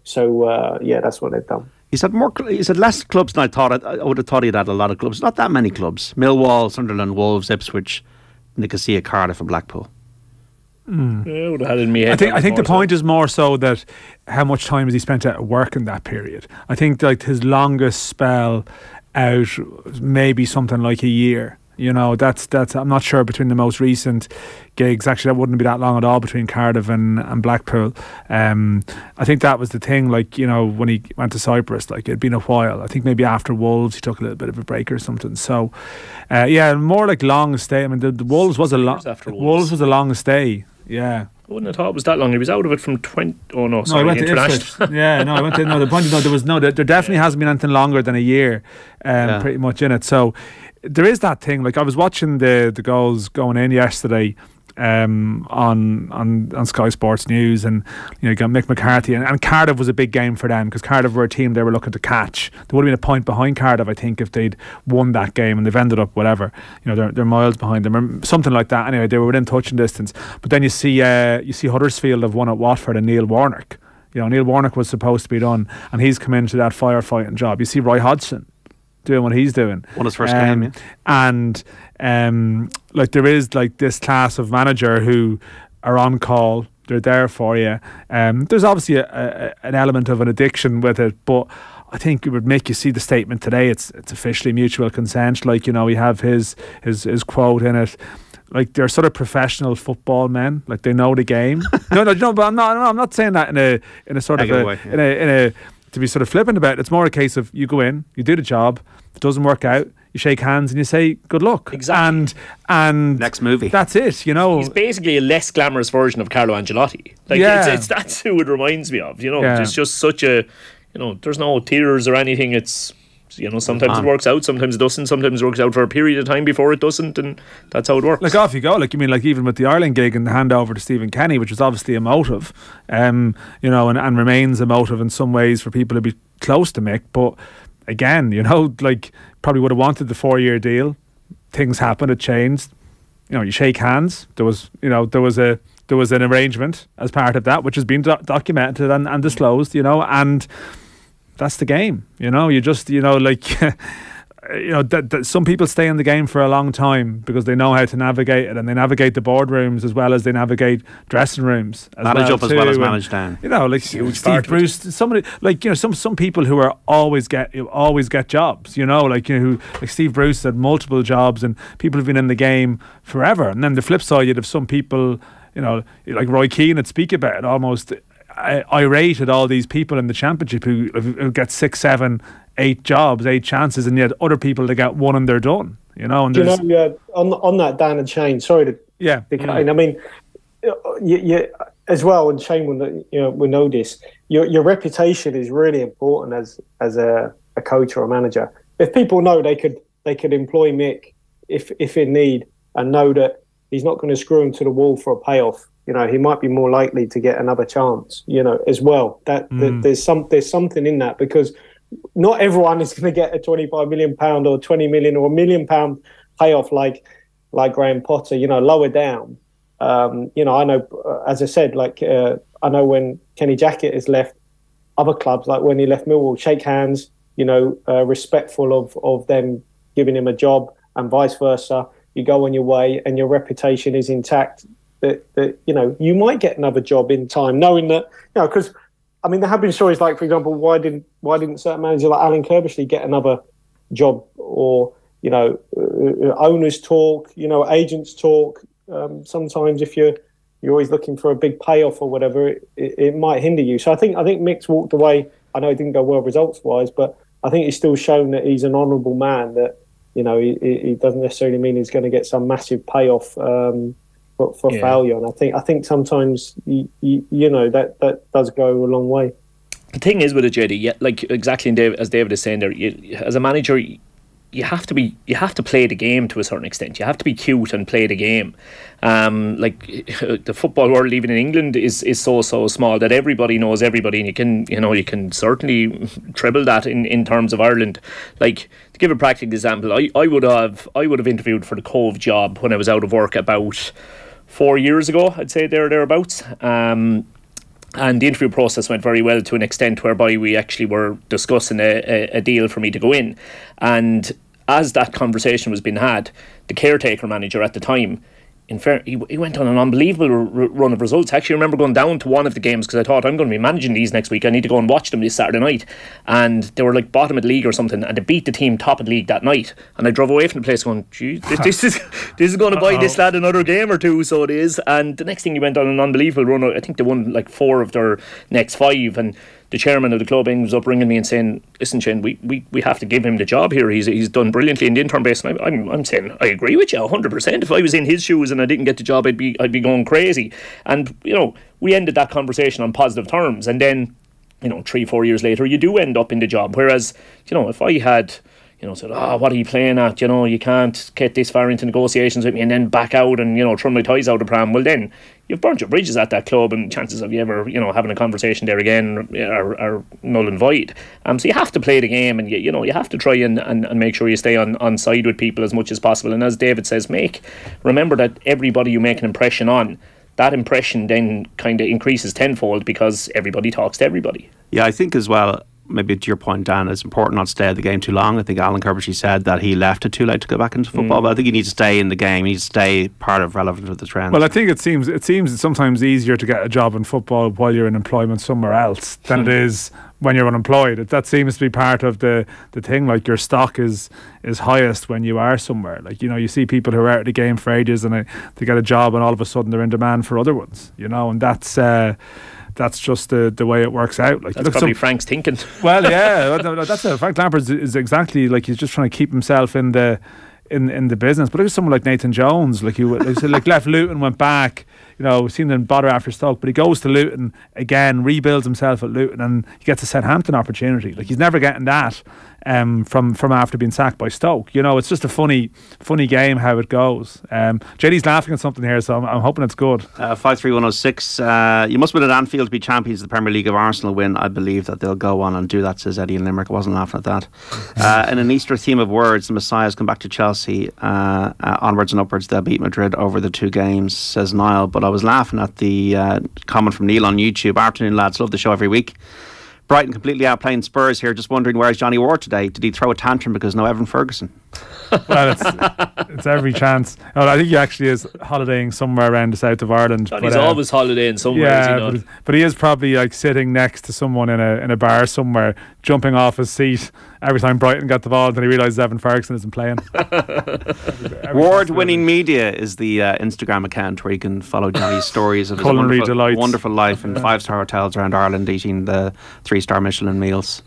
So that's what they've done. He said less clubs than I thought. I would have thought he'd had a lot of clubs. Not that many clubs. Millwall, Sunderland, Wolves, Ipswich, Nicosia, Cardiff and Blackpool. Yeah, I would have had it in my head. I think the point is more so that how much time has he spent at work in that period. I think like his longest spell out maybe something like a year. That's I'm not sure between the most recent gigs. Actually, that wouldn't be that long at all between Cardiff and Blackpool. I think that was the thing. When he went to Cyprus, it'd been a while. I think maybe after Wolves, he took a little bit of a break or something. So, more like long stay. I mean, the Wolves was a Wolves was a long stay. Yeah. I wouldn't have thought it was that long. He was out of it from 20. Oh no, sorry, I went international. To I went to. No, the point is, there definitely hasn't been anything longer than a year, pretty much in it. So there is that thing. I was watching the goals going in yesterday, on Sky Sports News, and you got Mick McCarthy, and Cardiff was a big game for them because Cardiff were a team they were looking to catch. There would have been a point behind Cardiff, I think, if they'd won that game, and they've ended up whatever. They're miles behind them, or something like that. Anyway, they were within touching distance. But then you see Huddersfield have won at Watford and Neil Warnock. Neil Warnock was supposed to be done, and he's come into that firefighting job. You see Roy Hodgson doing what he's doing. Won his first game, yeah. And there is this class of manager who are on call. They're there for you. There's obviously an element of an addiction with it, but I think it would make you see the statement today. It's officially mutual consent. We have his quote in it. They're sort of professional football men. They know the game. No, but I'm not saying that in a sort of in a to be sort of flippant about it. It's more a case of you go in, you do the job, if it doesn't work out, you shake hands and you say good luck. Exactly. And next movie. That's it. He's basically a less glamorous version of Carlo Ancelotti. That's who it reminds me of. It's just such a there's no tears or anything. It's sometimes it works out, sometimes it doesn't, sometimes it works out for a period of time before it doesn't, and that's how it works. Off you go. Even with the Ireland gig and the handover to Stephen Kenny, which was obviously emotive, and remains emotive in some ways for people to be close to Mick. But again, probably would have wanted the 4-year deal. Things happened, it changed. You shake hands. There was an arrangement as part of that, which has been documented and disclosed. And that's the game. You just that some people stay in the game for a long time because they know how to navigate it, and they navigate the boardrooms as well as they navigate dressing rooms. Manage up as well as manage down. Steve Bruce. Somebody some people who are always get jobs. Who Steve Bruce had multiple jobs, and people have been in the game forever. And then the flip side, you'd have some people, like Roy Keane would speak about it almost irate at all these people in the championship who get 6, 7, 8 jobs, 8 chances, and yet other people that get one and they're done. And on that, Dan and Shane. Sorry to cut in. I mean, you as well, and Shane will know this. Your reputation is really important as a coach or a manager. If people know they could employ Mick if in need, and know that he's not going to screw him to the wall for a payoff. He might be more likely to get another chance. As well. That there's something in that, because not everyone is going to get a £25 million or 20 million or £1 million payoff like Graham Potter. Lower down. I know, as I said, I know when Kenny Jackett has left other clubs, like when he left Millwall, shake hands. Respectful of them giving him a job, and vice versa. You go on your way, and your reputation is intact. That you might get another job in time, knowing that because there have been stories like, for example, why didn't certain managers like Alan Kirbishley get another job, or owners talk, agents talk. Sometimes if you're always looking for a big payoff or whatever, it might hinder you. So I think Mick's walked away. I know it didn't go well results wise, but I think he's still shown that he's an honourable man. That he doesn't necessarily mean he's going to get some massive payoff. For failure, and I think sometimes that does go a long way. The thing is with it, JD, exactly as David is saying there, as a manager, you have to play the game to a certain extent. You have to be cute and play the game. The football world, even in England, is so small that everybody knows everybody, and you can certainly treble that in terms of Ireland. To give a practical example, I would have interviewed for the Cobh job when I was out of work about 4 years ago, I'd say thereabouts. And the interview process went very well, to an extent whereby we actually were discussing a deal for me to go in. And as that conversation was being had, the caretaker manager at the time, he went on an unbelievable run of results. I actually remember going down to one of the games because I thought, I'm going to be managing these next week. I need to go and watch them this Saturday night. And they were like bottom of the league or something, and they beat the team top of the league that night. And I drove away from the place going, gee, this is going to buy this lad another game or two, so it is. And the next thing, he went on an unbelievable run. I think they won like 4 of their next 5, and the chairman of the club was up ringing me and saying, listen, Shane, we have to give him the job here. He's done brilliantly in the interim base. And I'm saying, I agree with you 100%. If I was in his shoes and I didn't get the job, I'd be going crazy. And, we ended that conversation on positive terms. And then, 3-4 years later, you do end up in the job. Whereas, if I had, said, what are you playing at? You can't get this far into negotiations with me and then back out and, throw my ties out the pram. Well, then you've burnt your bridges at that club, and chances of you ever, having a conversation there again are null and void. So you have to play the game, and you have to try and make sure you stay on side with people as much as possible. And as David says, remember that everybody you make an impression on, that impression then kind of increases tenfold because everybody talks to everybody. Yeah, I think as well, maybe to your point, Dan, it's important not to stay at the game too long. I think Alan Kirby said that he left it too late to go back into football, but I think you need to stay in the game. You need to stay part of relevant with the trends. Well, I think it seems sometimes easier to get a job in football while you're in employment somewhere else than it is when you're unemployed. That seems to be part of the thing. Like, your stock is highest when you are somewhere. Like, you see people who are out of the game for ages and they get a job and all of a sudden they're in demand for other ones. And that's just the way it works out. Like, that's probably Frank's thinking. Well, yeah, that's it. Frank Lampard is exactly like, he's just trying to keep himself in the business. But look at someone like Nathan Jones, like left Luton, went back. We've seen him bother after Stoke, but he goes to Luton again, rebuilds himself at Luton, and he gets a Southampton opportunity. Like, he's never getting that from after being sacked by Stoke. It's just a funny game how it goes. JD's laughing at something here, so I'm hoping it's good. 53106. You must win at Anfield to be champions of the Premier League. If Arsenal win, I believe that they'll go on and do that, says Eddie in Limerick. I wasn't laughing at that. In an Easter theme of words, the Messiahs come back to Chelsea. Onwards and upwards, they'll beat Madrid over the 2 games, says Niall. But I was laughing at the comment from Neil on YouTube. Afternoon, lads, love the show every week. Brighton completely outplaying Spurs here. Just wondering, where's Johnny Ward today? Did he throw a tantrum because no Evan Ferguson? Well, it's every chance. I think he actually is holidaying somewhere around the south of Ireland. Johnny's always holidaying somewhere. Yeah, but he is probably like sitting next to someone in a bar somewhere, jumping off his seat every time Brighton got the ball, and then he realises Evan Ferguson isn't playing. Ward Winning Media is the Instagram account where you can follow Johnny's stories of his wonderful life in 5-star hotels around Ireland, eating the 3-star Michelin meals.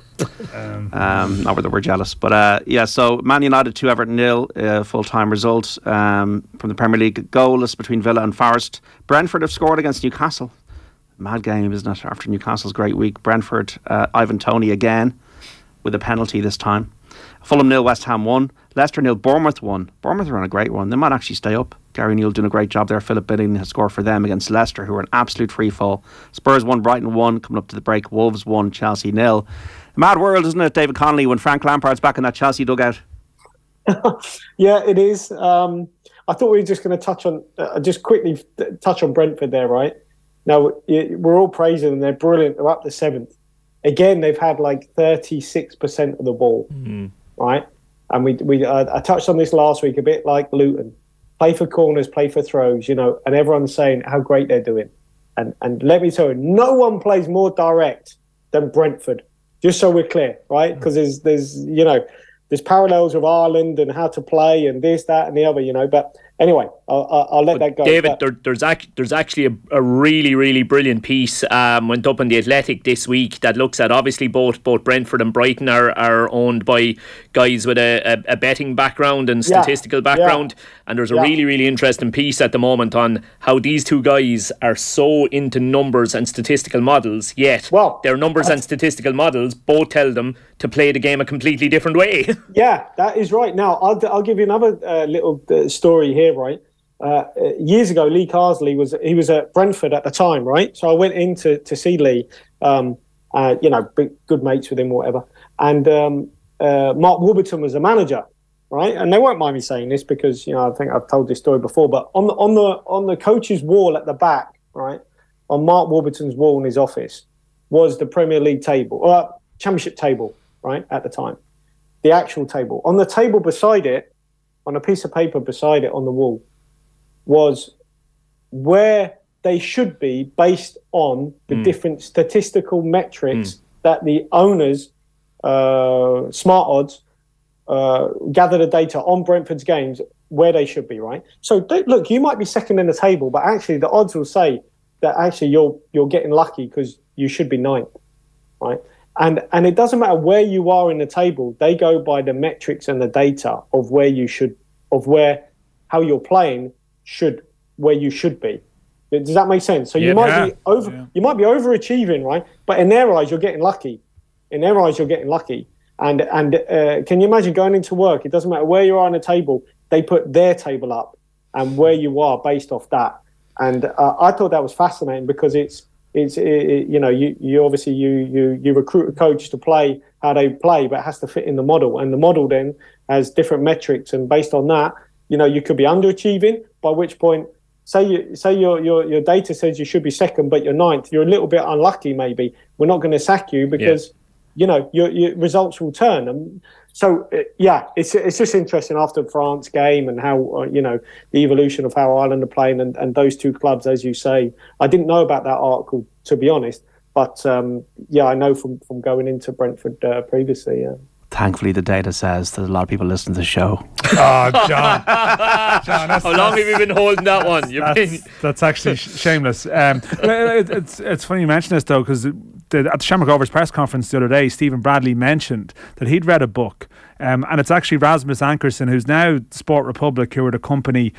Not whether we're jealous, but so Man United 2, Everton 0, full-time result from the Premier League. Goalless between Villa and Forest. Brentford have scored against Newcastle. Mad game, isn't it, after Newcastle's great week? Brentford, Ivan Toney again with a penalty this time. Fulham 0, West Ham 1, Leicester 0, Bournemouth 1. Bournemouth are on a great one. They might actually stay up. Gary Neal doing a great job there. Philip Billing has scored for them against Leicester, who are an absolute free fall. Spurs 1, Brighton 1, coming up to the break. Wolves 1, Chelsea 0. Mad world, isn't it, David Connolly, when Frank Lampard's back in that Chelsea dugout? Yeah, it is. I thought we were just going to touch on, just quickly touch on Brentford there, right? Now, we're all praising them. They're brilliant. They're up to 7th. Again, they've had like 36% of the ball, right? And I touched on this last week, a bit like Luton. Play for corners, play for throws, and everyone's saying how great they're doing. And let me tell you, no one plays more direct than Brentford. Just so we're clear, right? Because there's parallels with Ireland and how to play and this, that, and the other, But anyway, I'll let that go. David, there's actually a really, really brilliant piece went up in The Athletic this week that looks at, obviously, both Brentford and Brighton are owned by guys with a betting background and statistical background. And there's a really, really interesting piece at the moment on how these two guys are so into numbers and statistical models, yet their numbers and statistical models both tell them to play the game a completely different way. Yeah, that is right. Now, I'll give you another little story here, right? Years ago, Lee Carsley was at Brentford at the time, right? So I went in to see Lee, good mates with him, whatever. And Mark Warburton was the manager, right? And they won't mind me saying this because I think I've told this story before. But on the coach's wall at the back, right, on Mark Warburton's wall in his office was the Premier League table, Championship table, right, at the time. The actual table. On the table beside it, on a piece of paper beside it on the wall, was where they should be based on the different statistical metrics that the owners, smart odds, gather the data on Brentford's games where they should be, right? So look, you might be second in the table, but actually the odds will say that actually you're getting lucky because you should be ninth, right? And it doesn't matter where you are in the table; they go by the metrics and the data of where you should, how you're playing where you should be. Does that make sense? So you might be overachieving, right? But in their eyes, you're getting lucky. And can you imagine going into work? It doesn't matter where you are on the table; they put their table up and where you are based off that. And I thought that was fascinating because you obviously you recruit a coach to play how they play, but it has to fit in the model. And the model then has different metrics, and based on that, you could be underachieving. By which point, say your data says you should be second, but you're ninth. You're a little bit unlucky. Maybe we're not going to sack you because your results will turn. And so it's just interesting after the France game and how the evolution of how Ireland are playing and those two clubs, as you say. I didn't know about that article, to be honest, but I know from going into Brentford previously. Yeah. Thankfully, the data says that a lot of people listen to the show. Oh, John, how long have you been holding that one? That's actually shameless. It's funny you mention this though, because at the Shamrock Rovers press conference the other day, Stephen Bradley mentioned that he'd read a book, and it's actually Rasmus Ankersen, who's now Sport Republic, who are the company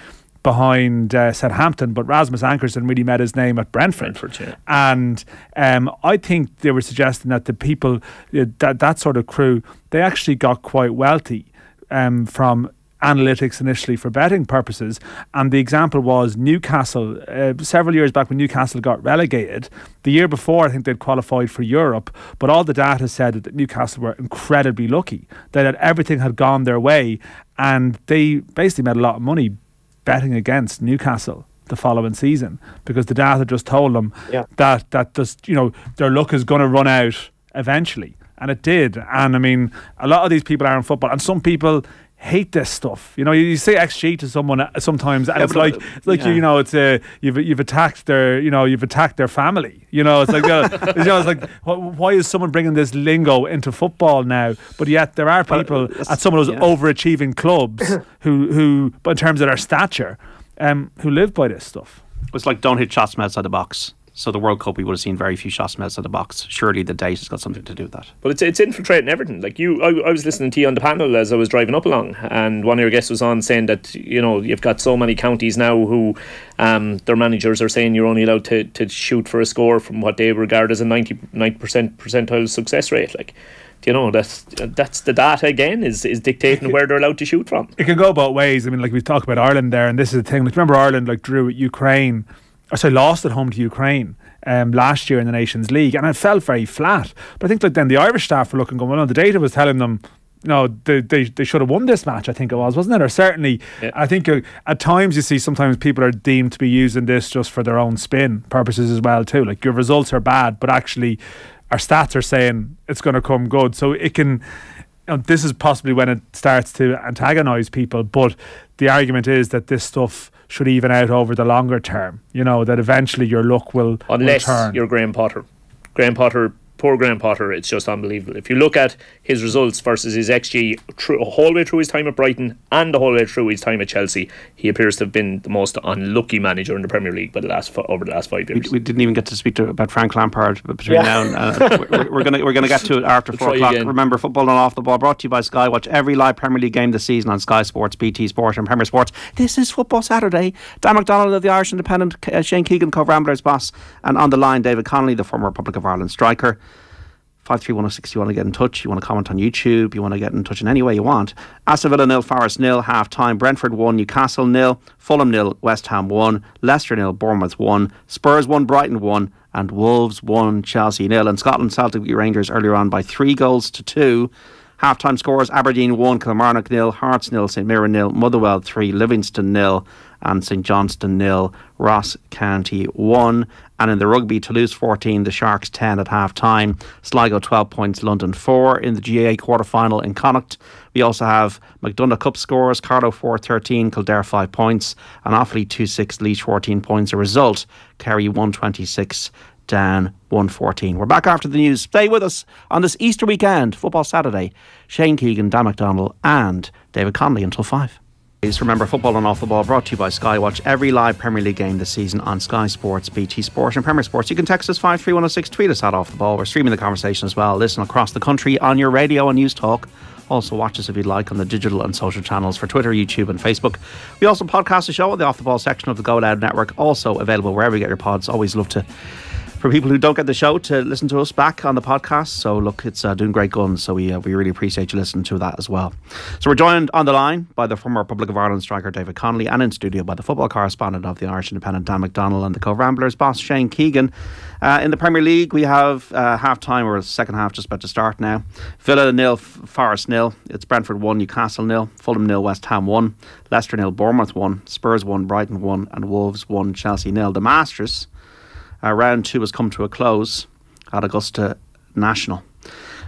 behind Southampton, but Rasmus Ankersen really made his name at Brentford. And I think they were suggesting that the people, that sort of crew, they actually got quite wealthy from analytics initially for betting purposes. And the example was Newcastle. Several years back when Newcastle got relegated, the year before I think they'd qualified for Europe, but all the data said that Newcastle were incredibly lucky, that everything had gone their way, and they basically made a lot of money betting against Newcastle the following season because the data just told them that just their luck is going to run out eventually, and it did. And I mean, a lot of these people are in football, and some people hate this stuff. You say XG to someone sometimes, and it's you've attacked their family. It's like it's like why is someone bringing this lingo into football now? But yet there are people at some of those overachieving clubs who, but in terms of their stature, who live by this stuff. It's like don't hit shots from outside the box. So the World Cup, we would have seen very few shots from outside the box. Surely the data's got something to do with that. But it's infiltrating everything. Like I was listening to you on the panel as I was driving up along, and one of your guests was on saying that you've got so many counties now who their managers are saying you're only allowed to shoot for a score from what they regard as a 90% percentile success rate. Like, that's the data again is dictating where they're allowed to shoot from. It can go both ways. I mean, like we talk about Ireland there, and this is the thing. Like, remember Ireland drew at Ukraine. Lost at home to Ukraine last year in the Nations League, and it felt very flat. But I think then the Irish staff were looking, going, well, no, the data was telling them, they should have won this match. I think it was, wasn't it? Or certainly, I think at times you see sometimes people are deemed to be using this just for their own spin purposes as well too. Like your results are bad, but actually our stats are saying it's going to come good. So it can. This is possibly when it starts to antagonise people, but the argument is that this stuff should even out over the longer term, that eventually your luck will turn. You're Graham Potter. Poor Graham Potter, it's just unbelievable. If you look at his results versus his XG a whole way through his time at Brighton and the whole way through his time at Chelsea, he appears to have been the most unlucky manager in the Premier League over the last 5 years. We didn't even get to speak about Frank Lampard between now and we're going to get to it after 4 o'clock. Again. Remember, Football and Off the Ball brought to you by Sky. Watch every live Premier League game this season on Sky Sports, BT Sport and Premier Sports. This is Football Saturday. Dan McDonnell of the Irish Independent, Shane Keegan, Cobh Ramblers boss, and on the line David Connolly, the former Republic of Ireland striker. 53106, you want to get in touch, you want to comment on YouTube, you want to get in touch in any way you want. Aston Villa 0, Forest 0, half time. Brentford 1, Newcastle 0, Fulham 0, West Ham 1, Leicester 0, Bournemouth 1, Spurs 1, Brighton 1, and Wolves 1, Chelsea 0. And Scotland Celtic beat Rangers earlier on by 3-2. Half-time scores: Aberdeen 1, Kilmarnock 0, Hearts 0, St Mirren 0, Motherwell 3, Livingston 0, and St Johnstone 0, Ross County 1. And in the rugby, Toulouse 14, the Sharks 10 at half time. Sligo 12 points, London 4 in the GAA quarter final in Connacht. We also have McDonagh Cup scores: Carlow 4-13, Kildare 5 points, and Offaly 2-6, Laois 14 points. A result: Kerry 126, Down 114. We're back after the news. Stay with us on this Easter weekend, Football Saturday. Shane Keegan, Dan McDonnell and David Connolly until 5. Please remember, Football and Off the Ball brought to you by Sky. Watch every live Premier League game this season on Sky Sports, BT Sport and Premier Sports. You can text us 53106, tweet us at Off the Ball. We're streaming the conversation as well. Listen across the country on your radio and News Talk. Also watch us if you'd like on the digital and social channels for Twitter, YouTube and Facebook. We also podcast the show on the Off the Ball section of the Go Loud Network, also available wherever you get your pods. Always love for people who don't get the show to listen to us back on the podcast. So look, it's doing great guns, so we really appreciate you listening to that as well. So we're joined on the line by the former Republic of Ireland striker David Connolly, and in studio by the football correspondent of the Irish Independent Dan McDonnell and the Cobh Ramblers boss Shane Keegan. In the Premier League we have half time, or the second half just about to start now. Villa 0, Forest 0. It's Brentford 1, Newcastle 0, Fulham 0, West Ham 1, Leicester 0, Bournemouth 1, Spurs 1, Brighton 1 and Wolves 1, Chelsea 0. The Masters, round 2 has come to a close at Augusta National.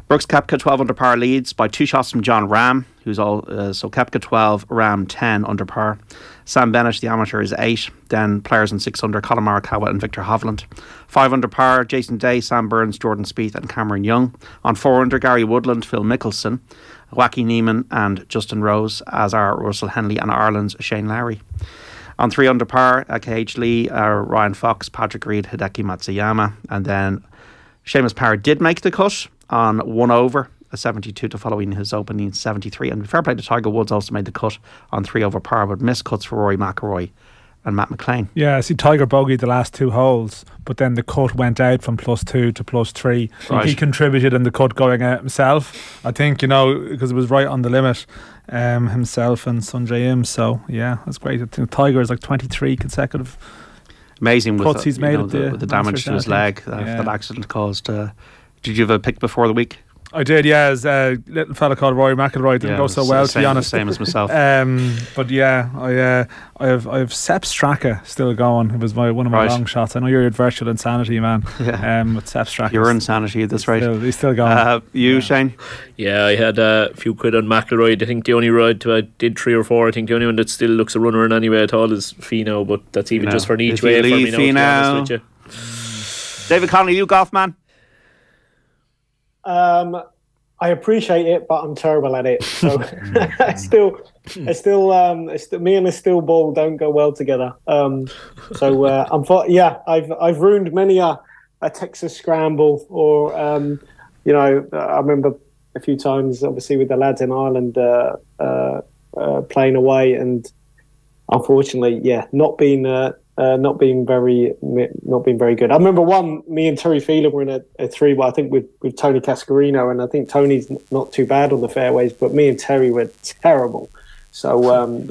Brooks Koepka 12 under par leads by 2 shots from John Ram, who's all so Koepka 12, Ram 10 under par. Sam Bennett, the amateur, is 8. Then players in 6 under: Colin Morikawa and Victor Hovland. 5 under par: Jason Day, Sam Burns, Jordan Spieth and Cameron Young. On 4 under: Gary Woodland, Phil Mickelson, Wacky Neiman and Justin Rose, as are Russell Henley and Ireland's Shane Lowry. On 3 under par, KH Lee, Ryan Fox, Patrick Reed, Hideki Matsuyama. And then Seamus Power did make the cut on 1 over, a 72 to following his opening 73. And fair play to Tiger Woods, also made the cut on 3 over par, but missed cuts for Rory McIlroy and Matt McLean. Yeah, I see Tiger bogeyed the last 2 holes, but then the cut went out from +2 to +3. Right. He contributed in the cut going out himself, I think, because it was right on the limit, himself and Sungjae Im. So yeah, that's great. I think Tiger is like 23 consecutive amazing cuts with he's made with the damage to his leg that accident caused. Did you have a pick before the week? I did, yeah. As a little fella called Rory McIlroy didn't go so well, to be honest. Same as myself. But yeah, I have Sepp Straka still going. It was one of my long shots. I know you're at virtual insanity, man. Yeah. But Sepp Straka, you're insanity at this rate. He's still going. Shane? Yeah, I had a few quid on McIlroy. I think the only ride I did 3 or 4. I think the only one that still looks a runner in any way at all is Finau, but that's even just for an each way for me now, to be honest with you. David Connolly, you golf man? I appreciate it, but I'm terrible at it. So me and a still ball don't go well together. I've ruined many a Texas scramble, or I remember a few times, obviously with the lads in Ireland playing away, and unfortunately, not being very good. I remember me and Terry Phelan were in a 3-way, I think with Tony Cascarino, and I think Tony's not too bad on the fairways, but me and Terry were terrible. So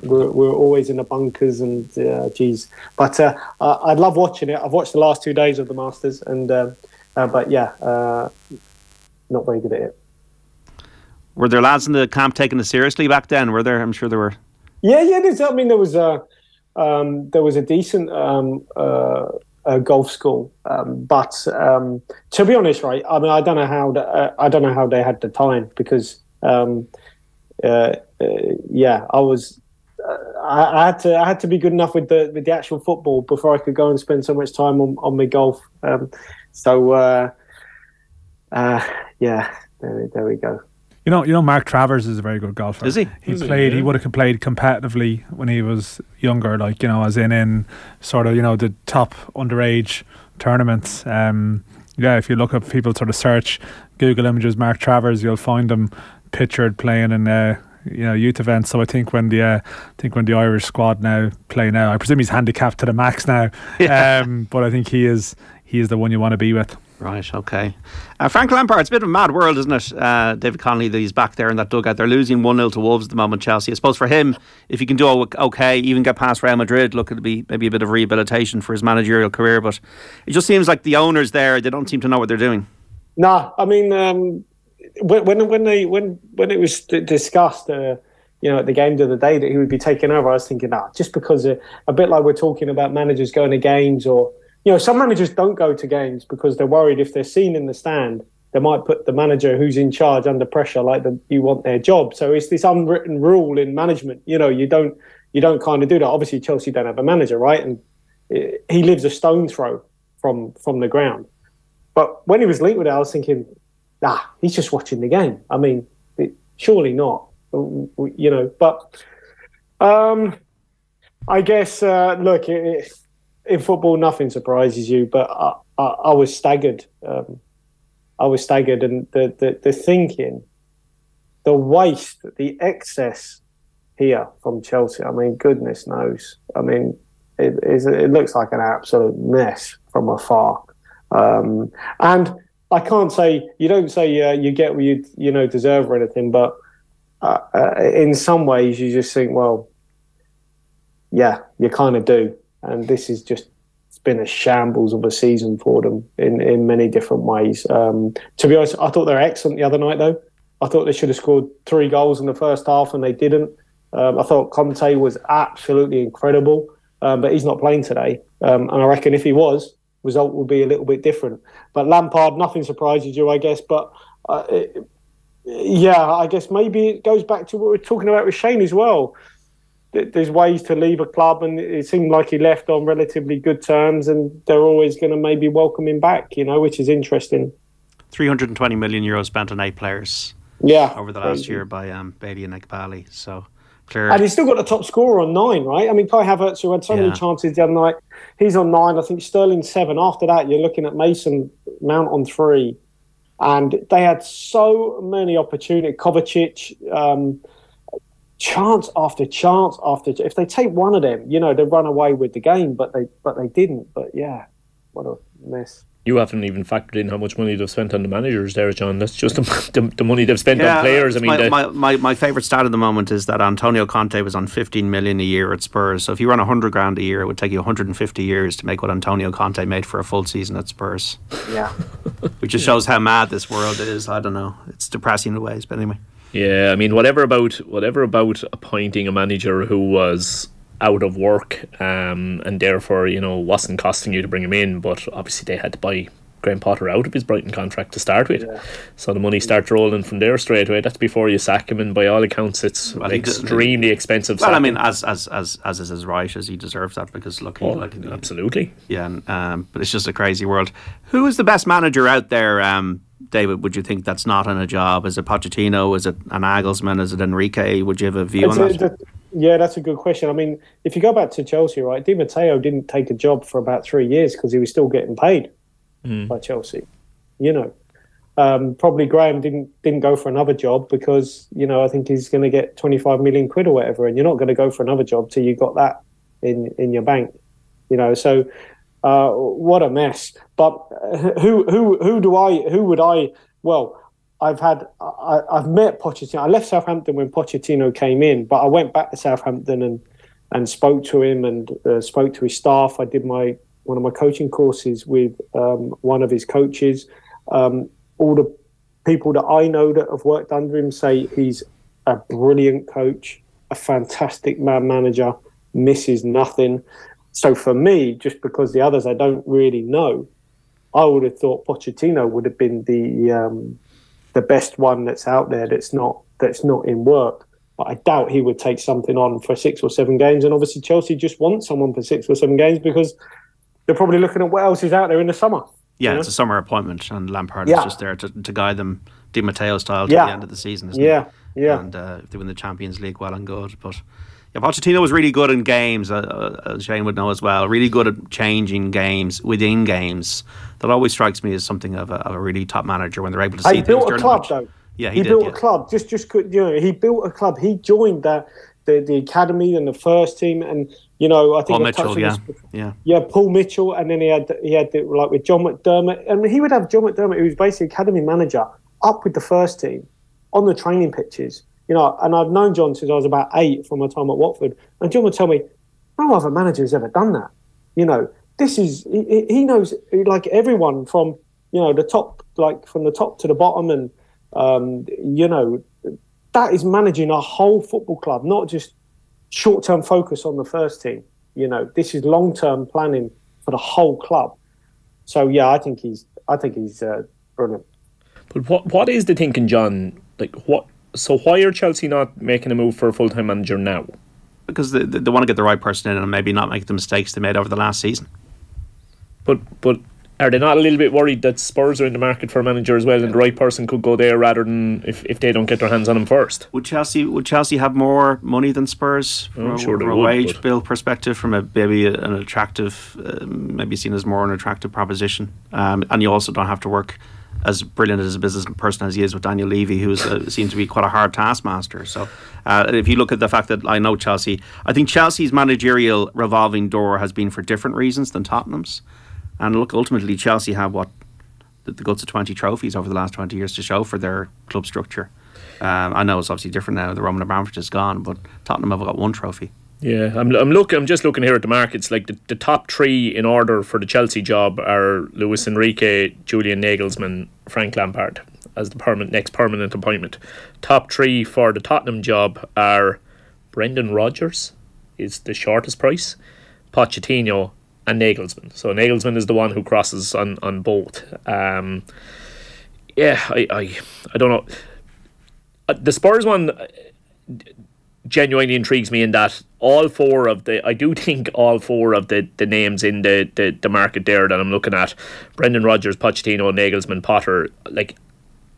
we're always in the bunkers, and But I love watching it. I've watched the last 2 days of the Masters, and not very good at it. Were there lads in the camp taking it seriously back then? Were there? I'm sure there were. Yeah. There was a decent golf school, but to be honest, right? I mean, I don't know how they had the time, because I had to be good enough with the actual football before I could go and spend so much time on my golf. There we go. You know, Mark Travers is a very good golfer. Is he? He would have played competitively when he was younger, as in sort of, the top underage tournaments. If you look up, people sort of search Google images Mark Travers, you'll find him pictured playing in youth events. So I think when the Irish squad play now, I presume he's handicapped to the max now. Yeah. But I think he is the one you want to be with. Right, okay. Frank Lampard, it's a bit of a mad world, isn't it? David Connolly, that he's back there in that dugout. They're losing 1-0 to Wolves at the moment, Chelsea. I suppose for him, if he can do okay, even get past Real Madrid, look, it'll be maybe a bit of rehabilitation for his managerial career. But it just seems like the owners there, they don't seem to know what they're doing. No, I mean, when it was discussed, at the end of the day that he would be taking over. I was thinking, just because a bit like we're talking about managers going to games, or some managers don't go to games because they're worried if they're seen in the stand, they might put the manager who's in charge under pressure, like you want their job. So it's this unwritten rule in management. You don't kind of do that. Obviously, Chelsea don't have a manager, right? And he lives a stone throw from the ground. But when he was linked with it, I was thinking, he's just watching the game. I mean, surely not. But I guess, look, in football, nothing surprises you, but I was staggered. I was staggered, and the thinking, the waste, the excess here from Chelsea. I mean, goodness knows. I mean, it looks like an absolute mess from afar. And I can't say, you don't say you get what you deserve or anything, but in some ways you just think, well, yeah, you kind of do. And this is just, it's been a shambles of a season for them in many different ways. To be honest, I thought they were excellent the other night, though. I thought they should have scored 3 goals in the first half, and they didn't. I thought Conte was absolutely incredible, but he's not playing today. And I reckon if he was, result would be a little bit different. But Lampard, nothing surprises you, I guess. But I guess maybe it goes back to what we were talking about with Shane as well. There's ways to leave a club, and it seemed like he left on relatively good terms, and they're always going to maybe welcome him back, which is interesting. €320 million spent on 8 players over the last year by Bailey and Ekbali. So clear. And he's still got the top scorer on 9, right? I mean, Kai Havertz, who had so many chances the other night, he's on 9. I think Sterling 7. After that, you're looking at Mason Mount on 3. And they had so many opportunities. Kovacic, chance after chance after. If they take one of them, they run away with the game. But they didn't. But yeah, what a mess. You haven't even factored in how much money they've spent on the managers there, John. That's just the money they've spent on players. I mean, my favourite stat at the moment is that Antonio Conte was on 15 million a year at Spurs. So if you run 100 grand a year, it would take you 150 years to make what Antonio Conte made for a full season at Spurs. Yeah, which just shows how mad this world is. I don't know. It's depressing in ways, but anyway. Yeah, I mean, whatever about appointing a manager who was out of work and therefore wasn't costing you to bring him in, but obviously they had to buy Graham Potter out of his Brighton contract to start with, so the money starts rolling from there straight away. That's before you sack him, and by all accounts it's extremely expensive. Well, I mean, as is his right, as he deserves that, because look, absolutely, but it's just a crazy world. Who is the best manager out there, David, would you think, that's not in a job? Is it Pochettino? Is it an Nagelsmann? Is it Enrique? Would you have a view on that? Yeah, that's a good question. I mean, if you go back to Chelsea, right, Di Matteo didn't take a job for about 3 years because he was still getting paid by Chelsea. Probably Graham didn't go for another job because, I think he's going to get 25 million quid or whatever, and you're not going to go for another job till you got that in your bank. So what a mess. But who would I? Well, I've met Pochettino. I left Southampton when Pochettino came in, but I went back to Southampton and spoke to him and spoke to his staff. I did one of my coaching courses with one of his coaches. All the people that I know that have worked under him say he's a brilliant coach, a fantastic manager, misses nothing. So for me, just because the others I don't really know, I would have thought Pochettino would have been the best one that's out there that's not in work. But I doubt he would take something on for 6 or 7 games. And obviously Chelsea just want someone for 6 or 7 games because they're probably looking at what else is out there in the summer. Yeah, it's a summer appointment, and Lampard is just there to guide them Di Matteo style to the end of the season, isn't it? Yeah. And if they win the Champions League, well and good. But Pochettino was really good in games, Shane would know as well, really good at changing games within games. That always strikes me as something of a really top manager when they're able to see things. He built a club, though. Yeah, he built a club. Just he built a club. He joined the academy and the first team, and I think Paul Mitchell, Paul Mitchell, and then he had like with John McDermott, and he would have John McDermott, who was basically academy manager, up with the first team on the training pitches. And I've known John since I was about 8 from my time at Watford. And John would tell me, no other manager has ever done that. This is, he knows like everyone from, the top, like from the top to the bottom. And, that is managing a whole football club, not just short-term focus on the first team. This is long-term planning for the whole club. So yeah, I think he's brilliant. But what is the thinking, John? Like what? So why are Chelsea not making a move for a full-time manager now? Because they want to get the right person in and maybe not make the mistakes they made over the last season. But are they not a little bit worried that Spurs are in the market for a manager as well, and the right person could go there rather than if they don't get their hands on him first? Would Chelsea have more money than Spurs from a wage bill perspective, from maybe an attractive, maybe seen as more an attractive proposition? And you also don't have to work as brilliant as a business person as he is with Daniel Levy, who seems to be quite a hard taskmaster. So if you look at the fact that I know Chelsea, I think Chelsea's managerial revolving door has been for different reasons than Tottenham's. And look, ultimately Chelsea have the guts of 20 trophies over the last 20 years to show for their club structure. I know it's obviously different now, the Roman Abramovich is gone, but Tottenham have got one trophy. Yeah, I'm just looking here at the markets. Like the top three in order for the Chelsea job are Luis Enrique, Julian Nagelsmann, Frank Lampard as the next permanent appointment. Top three for the Tottenham job are Brendan Rodgers is the shortest price, Pochettino, and Nagelsmann. So Nagelsmann is the one who crosses on both. I don't know. The Spurs one genuinely intrigues me in that I do think all four of the names in the market there that I'm looking at, Brendan Rodgers, Pochettino, Nagelsmann, Potter, like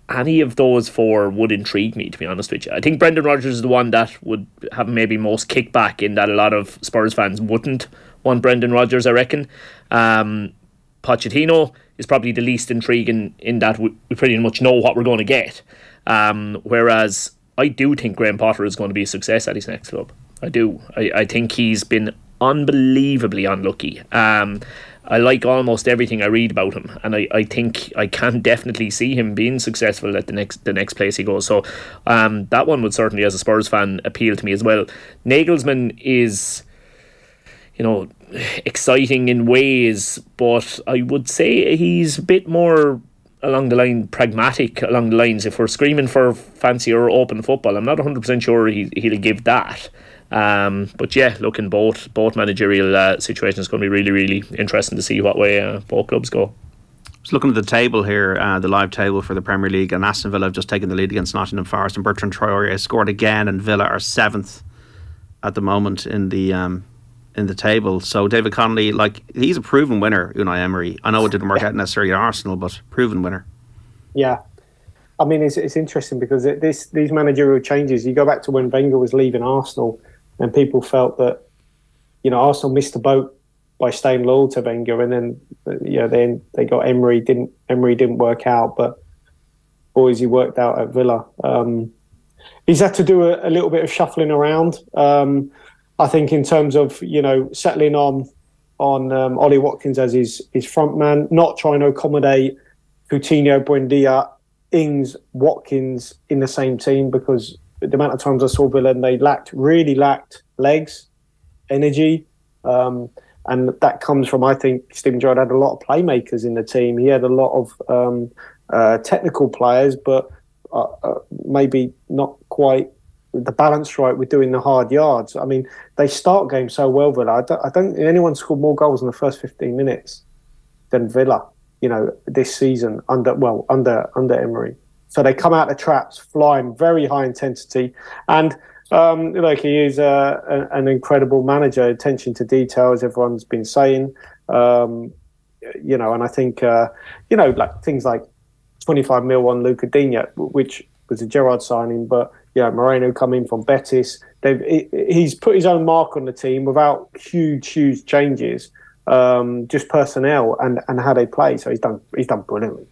any of those four would intrigue me, to be honest with you. I think Brendan Rodgers is the one that would have maybe most kickback, in that a lot of Spurs fans wouldn't want Brendan Rodgers, I reckon. Pochettino is probably the least intriguing in that we pretty much know what we're going to get. Whereas I do think Graham Potter is going to be a success at his next club. I do. I think he's been unbelievably unlucky. I like almost everything I read about him, and I think I can definitely see him being successful at the next place he goes. So that one would certainly, as a Spurs fan, appeal to me as well. Nagelsmann is, exciting in ways, but I would say he's a bit more along the line pragmatic along the lines. If we're screaming for fancier open football, I'm not 100% sure he'll give that. But yeah, looking both managerial situations is going to be really, really interesting to see what way both clubs go. Just looking at the table here, the live table for the Premier League, and Aston Villa have just taken the lead against Nottingham Forest, and Bertrand Traoré has scored again, and Villa are 7th at the moment in the table. So David Connolly, he's a proven winner, Unai Emery. I know it didn't work out necessarily at Arsenal, but proven winner. Yeah. I mean, it's interesting because these managerial changes, you go back to when Wenger was leaving Arsenal, and people felt that, Arsenal missed the boat by staying loyal to Wenger, and then they got Emery. Emery didn't work out, but boys, he worked out at Villa. He's had to do a little bit of shuffling around. I think in terms of, settling on Ollie Watkins as his front man, not trying to accommodate Coutinho, Buendia, Ings, Watkins in the same team, because the amount of times I saw Villa, and they really lacked legs, energy, and that comes from, I think, Steven Gerrard had a lot of playmakers in the team. He had a lot of technical players, but maybe not quite the balance right with doing the hard yards. I mean, they start games so well, Villa. I don't think anyone scored more goals in the first 15 minutes than Villa, this season under Emery. So they come out the traps flying, very high intensity, and he is an incredible manager. Attention to detail, as everyone's been saying, and I think things like 25 mil on Luca Digne, which was a Gerrard signing, but Moreno coming from Betis. He's put his own mark on the team without huge changes, just personnel and how they play. So he's done brilliantly.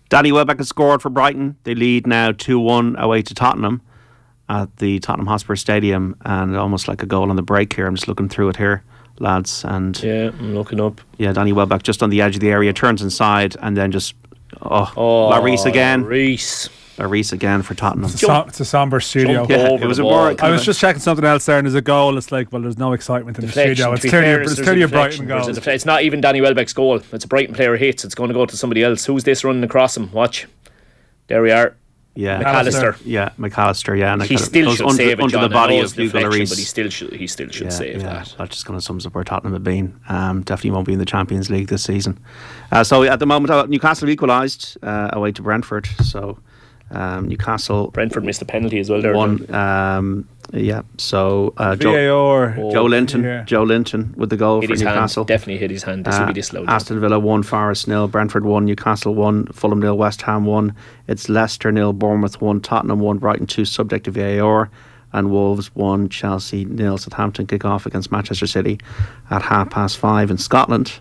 Danny Welbeck has scored for Brighton. They lead now 2-1 away to Tottenham at the Tottenham Hotspur Stadium, and almost like a goal on the break here. I'm just looking through it here, lads, and yeah, I'm looking up. Yeah, Danny Welbeck just on the edge of the area, turns inside, and then just Lloris again. Lloris again for Tottenham. It's a somber studio. Yeah, it was a more. I was just checking something else there, and there's a goal. It's like, well, there's no excitement in the studio. It's clearly a Brighton goal. It's not even Danny Welbeck's goal. It's a Brighton player hits. It's going to go to somebody else. Who's this running across him? Watch. There we are. Yeah, McAllister. Yeah, McAllister. Yeah, and he still should save it, under John. the body I know of it's Hugo deflection, Lloris. but he still should save that. That just kind of sums up where Tottenham have been. Definitely won't be in the Champions League this season. So at the moment, Newcastle equalised away to Brentford. So Newcastle. Brentford missed a penalty as well there. So Joe Linton with the goal for Newcastle. Definitely hit his hand. This will be disallowed. Aston Villa 1, Forest 0, Brentford 1, Newcastle 1, Fulham 0, West Ham 1. It's Leicester 0, Bournemouth 1, Tottenham 1, Brighton 2, subject to VAR, and Wolves 1, Chelsea 0. Southampton kick off against Manchester City at 5:30 in Scotland.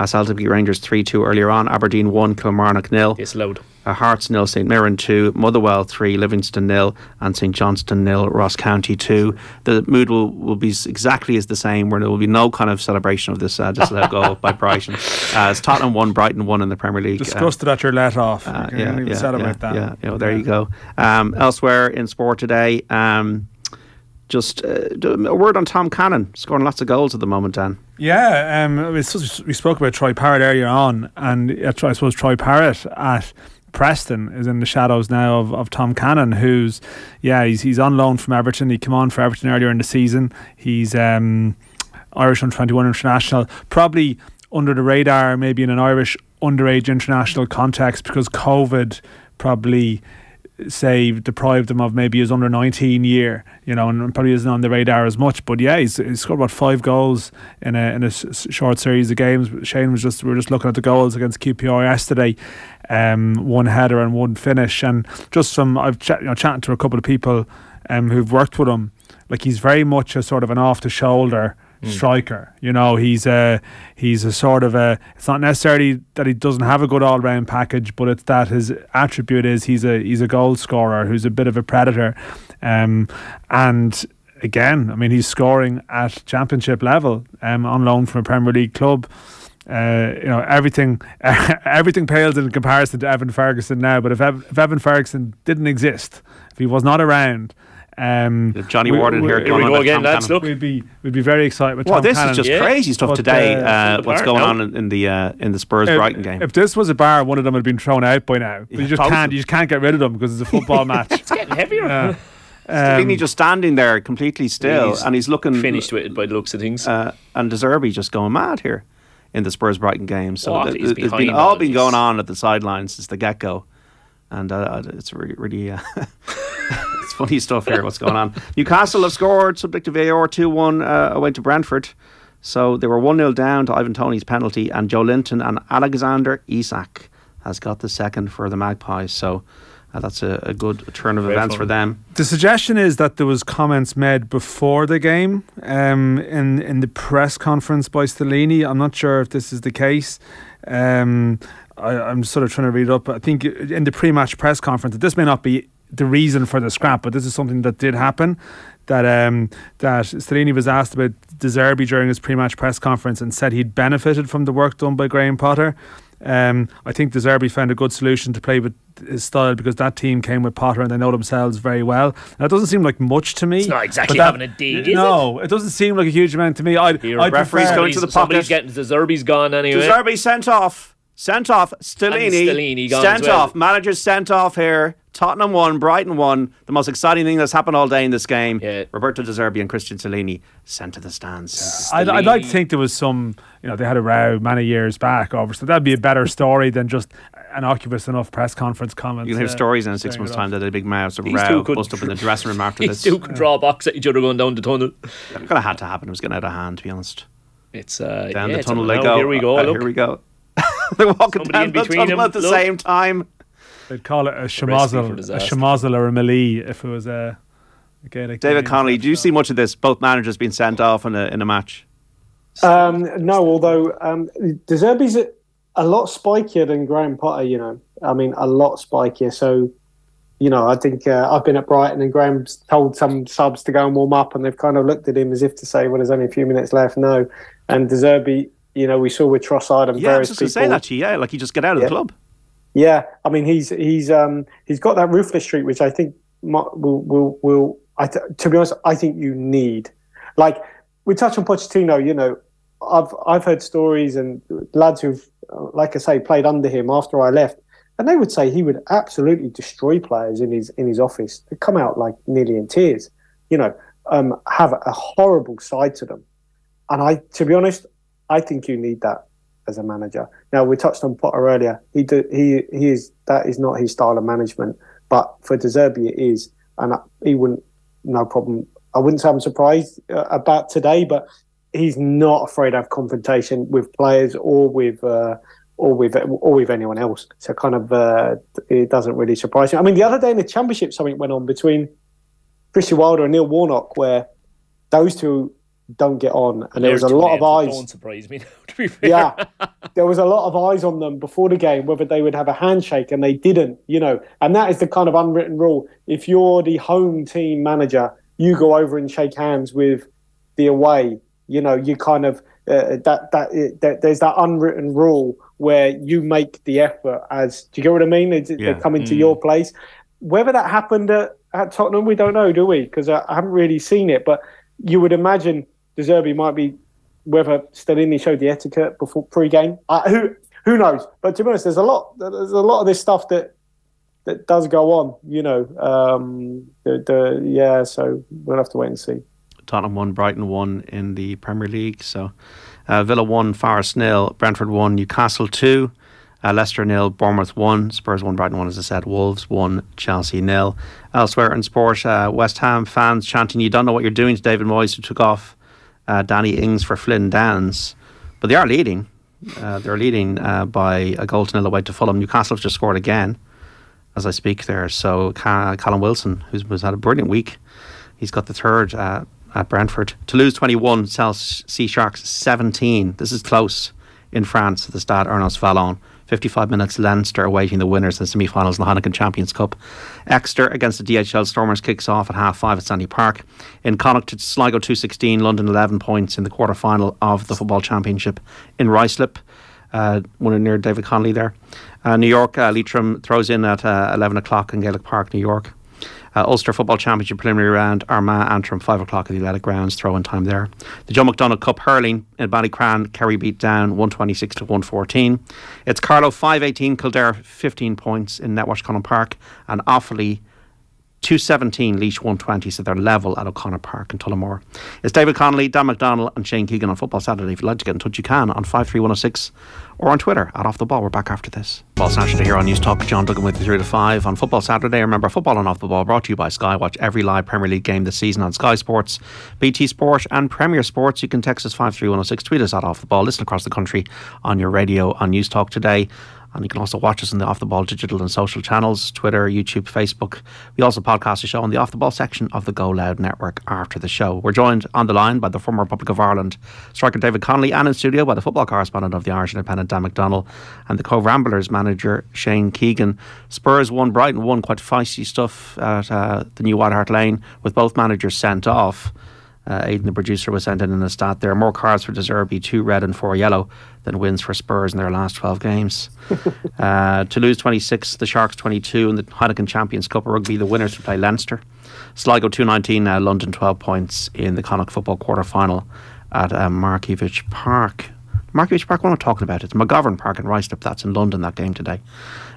Celtic beat Rangers 3-2 earlier on. Aberdeen 1, Kilmarnock 0. Disallowed. Hearts 0, St Mirren 2, Motherwell 3, Livingston 0, and St Johnstone 0, Ross County 2. The mood will be exactly as the same, where there will be no kind of celebration of this disallowed goal by Brighton. It's Tottenham 1, Brighton 1 in the Premier League. Disgusted at your let off. Celebrate that. There you go. Elsewhere in sport today, just a word on Tom Cannon, scoring lots of goals at the moment, Dan. Yeah, we spoke about Troy Parrott earlier on, and I suppose Troy Parrott at Preston is in the shadows now of Tom Cannon, who's on loan from Everton. He came on for Everton earlier in the season. He's Irish under-21 international, probably under the radar maybe in an Irish underage international context, because COVID probably deprived him of maybe his under 19 year, and probably isn't on the radar as much. But he's scored about 5 goals in a short series of games. Shane we were just looking at the goals against QPR yesterday, 1 header and 1 finish, and just I've chatting to a couple of people who've worked with him. Like, he's very much a sort of an off the shoulder striker. He's a sort of it's not necessarily that he doesn't have a good all round package, but it's that his attribute is he's a goal scorer who's a bit of a predator, and again, I mean, he's scoring at championship level on loan from a Premier League club. Everything pales in comparison to Evan Ferguson now, but if Evan Ferguson didn't exist, if he was not around, Johnny Ward in here. Here we go again, lads. Look, we'd be very excited with Tom this Cannon. is just crazy stuff today. What's going on in the Spurs Brighton game? If this was a bar, one of them would have been thrown out by now. But you just can't get rid of them because it's a football match. It's getting heavier. Stellini just standing there completely still, and he's looking finished with it by the looks of things. And De Zerbi just going mad here in the Spurs Brighton game. So it's been going on at the sidelines since the get go, and it's really. It's funny stuff here, what's going on. Newcastle have scored, subject to VAR, 2-1 away to Brentford. So they were 1-0 down to Ivan Toney's penalty, and Joe Linton and Alexander Isak has got the second for the Magpies. So that's a good turn of events for them. The suggestion is that there was comments made before the game in the press conference by Stellini. I'm not sure if this is the case. I'm sort of trying to read it up. I think in the pre-match press conference, this may not be the reason for the scrap, but this is something that did happen. That Stellini was asked about De Zerbi during his pre-match press conference and said he'd benefited from the work done by Graham Potter. I think De Zerbi found a good solution to play with his style because that team came with Potter and they know themselves very well. Now, it doesn't seem like much to me. It's not exactly having a dig, is it? No, it doesn't seem like a huge amount to me. Referee's going to the pocket. Somebody's getting De Zerbi's gone anyway. De Zerbi sent off. Stellini sent off. Manager's sent off here. Tottenham won, Brighton won. The most exciting thing that's happened all day in this game. Yeah. Roberto De Zerbi and Christian Stellini sent to the stands. I'd like to think there was some, they had a row many years back, obviously. That'd be a better story than just an occupous enough press conference comment. You can hear stories in 6 months' time that a big mouth of row bust up in the dressing room after this. These two could draw a box at each other going down the tunnel. It kind of had to happen. It was getting out of hand, to be honest. It's down the tunnel they go. Here we go. Here we go. They're walking down the tunnel at the same time. They'd call it a schmozzle or a melee if it was a Gaelic. David Connolly, do you see much of this? Both managers being sent off in a match? No, although De Zerbi's a lot spikier than Graham Potter, I mean, a lot spikier. So, I think I've been at Brighton and Graham's told some subs to go and warm up and they've kind of looked at him as if to say, well, there's only a few minutes left. No. And De Zerbi, we saw with Trossard and various people. I was just going to say that to you, like he just get out of the club. Yeah, I mean he's got that ruthless streak, which I think will to be honest, I think you need. Like we touch on Pochettino, I've heard stories and lads who've, like I say, played under him after I left. and they would say he would absolutely destroy players in his office. They'd come out like nearly in tears, have a horrible side to them. And to be honest, I think you need that as a manager. Now, we touched on Potter earlier. That is not his style of management, but for De Zerbi it is, and he wouldn't, no problem. I wouldn't say I'm surprised about today, but he's not afraid to have confrontation with players or with anyone else. So kind of it doesn't really surprise me. I mean, the other day in the Championship, something went on between Chrissy Wilder and Neil Warnock, where those two don't get on, and there was a lot of eyes. Don't surprise me now, to be fair. Yeah, there was a lot of eyes on them before the game, whether they would have a handshake, and they didn't. And that is the kind of unwritten rule. If you're the home team manager, you go over and shake hands with the away. You kind of there's that unwritten rule where you make the effort. Do you get what I mean? They come into your place. Whether that happened at Tottenham, we don't know, do we? Because I haven't really seen it, but you would imagine De Zerbi might be, whether Stellini showed the etiquette before pre-game. Who knows? But to be honest, there's a lot of this stuff that does go on. So we'll have to wait and see. Tottenham 1, Brighton 1 in the Premier League. So Villa 1, Forest 0, Brentford 1, Newcastle 2, Leicester 0, Bournemouth 1, Spurs 1, Brighton 1, as I said, Wolves 1, Chelsea 0. Elsewhere in sport, West Ham fans chanting, "You don't know what you're doing," to David Moyes, who took off Danny Ings for Flynn Downs. But they are leading. They're leading by a goal to 0 away to Fulham. Newcastle have just scored again as I speak there. So Callum Wilson, who's had a brilliant week, he's got the third at Brentford. Toulouse 21, Sea Sharks 17. This is close in France at the Stade Ernest Vallon. 55 minutes, Leinster awaiting the winners in the semi-finals in the Heineken Champions Cup. Exeter against the DHL Stormers kicks off at 5:30 at Sandy Park. In Connacht, Sligo 2-16, London 11 points in the quarter-final of the Football Championship in Ruislip. One near David Connolly there. New York, Leitrim throws in at 11 o'clock in Gaelic Park, New York. Ulster Football Championship preliminary round, Armagh Antrim 5 o'clock at the Athletic Grounds, throw-in time there. The Joe McDonnell Cup hurling in Ballycran, Kerry beat down 126 to 114. It's Carlow 5-18, Kildare 15 points in Netwatch Connaught Park, and Offaly 217, Laois 120, so they're level at O'Connor Park in Tullamore. It's David Connolly, Dan McDonnell and Shane Keegan on Football Saturday. If you'd like to get in touch, you can on 53106 or on Twitter at Off The Ball. We're back after this. Ball Saturday here on News Talk. John Duggan with you 3 to 5 on Football Saturday. Remember, Football and Off The Ball brought to you by Sky. Watch every live Premier League game this season on Sky Sports, BT Sport and Premier Sports. You can text us 53106, tweet us at Off The Ball, listen across the country on your radio on News Talk today. And you can also watch us on the Off The Ball digital and social channels, Twitter, YouTube, Facebook. We also podcast the show on the Off The Ball section of the Go Loud network after the show. We're joined on the line by the former Republic of Ireland striker David Connolly, and in studio by the football correspondent of the Irish Independent Dan McDonnell and the Cobh Ramblers manager Shane Keegan. Spurs 1, Brighton 1, quite feisty stuff at the new White Hart Lane with both managers sent off. Aidan, the producer, was sent in a stat there. More cards for De Zerbi, 2 red and 4 yellow, than wins for Spurs in their last 12 games. Toulouse 26, the Sharks 22 in the Heineken Champions Cup of Rugby. The winners to play Leinster. Sligo 219, London 12 points in the Connacht football quarter final at Markievicz Park. Markievicz Park, what am I talking about? It's McGovern Park in Ruislip. That's in London, that game today.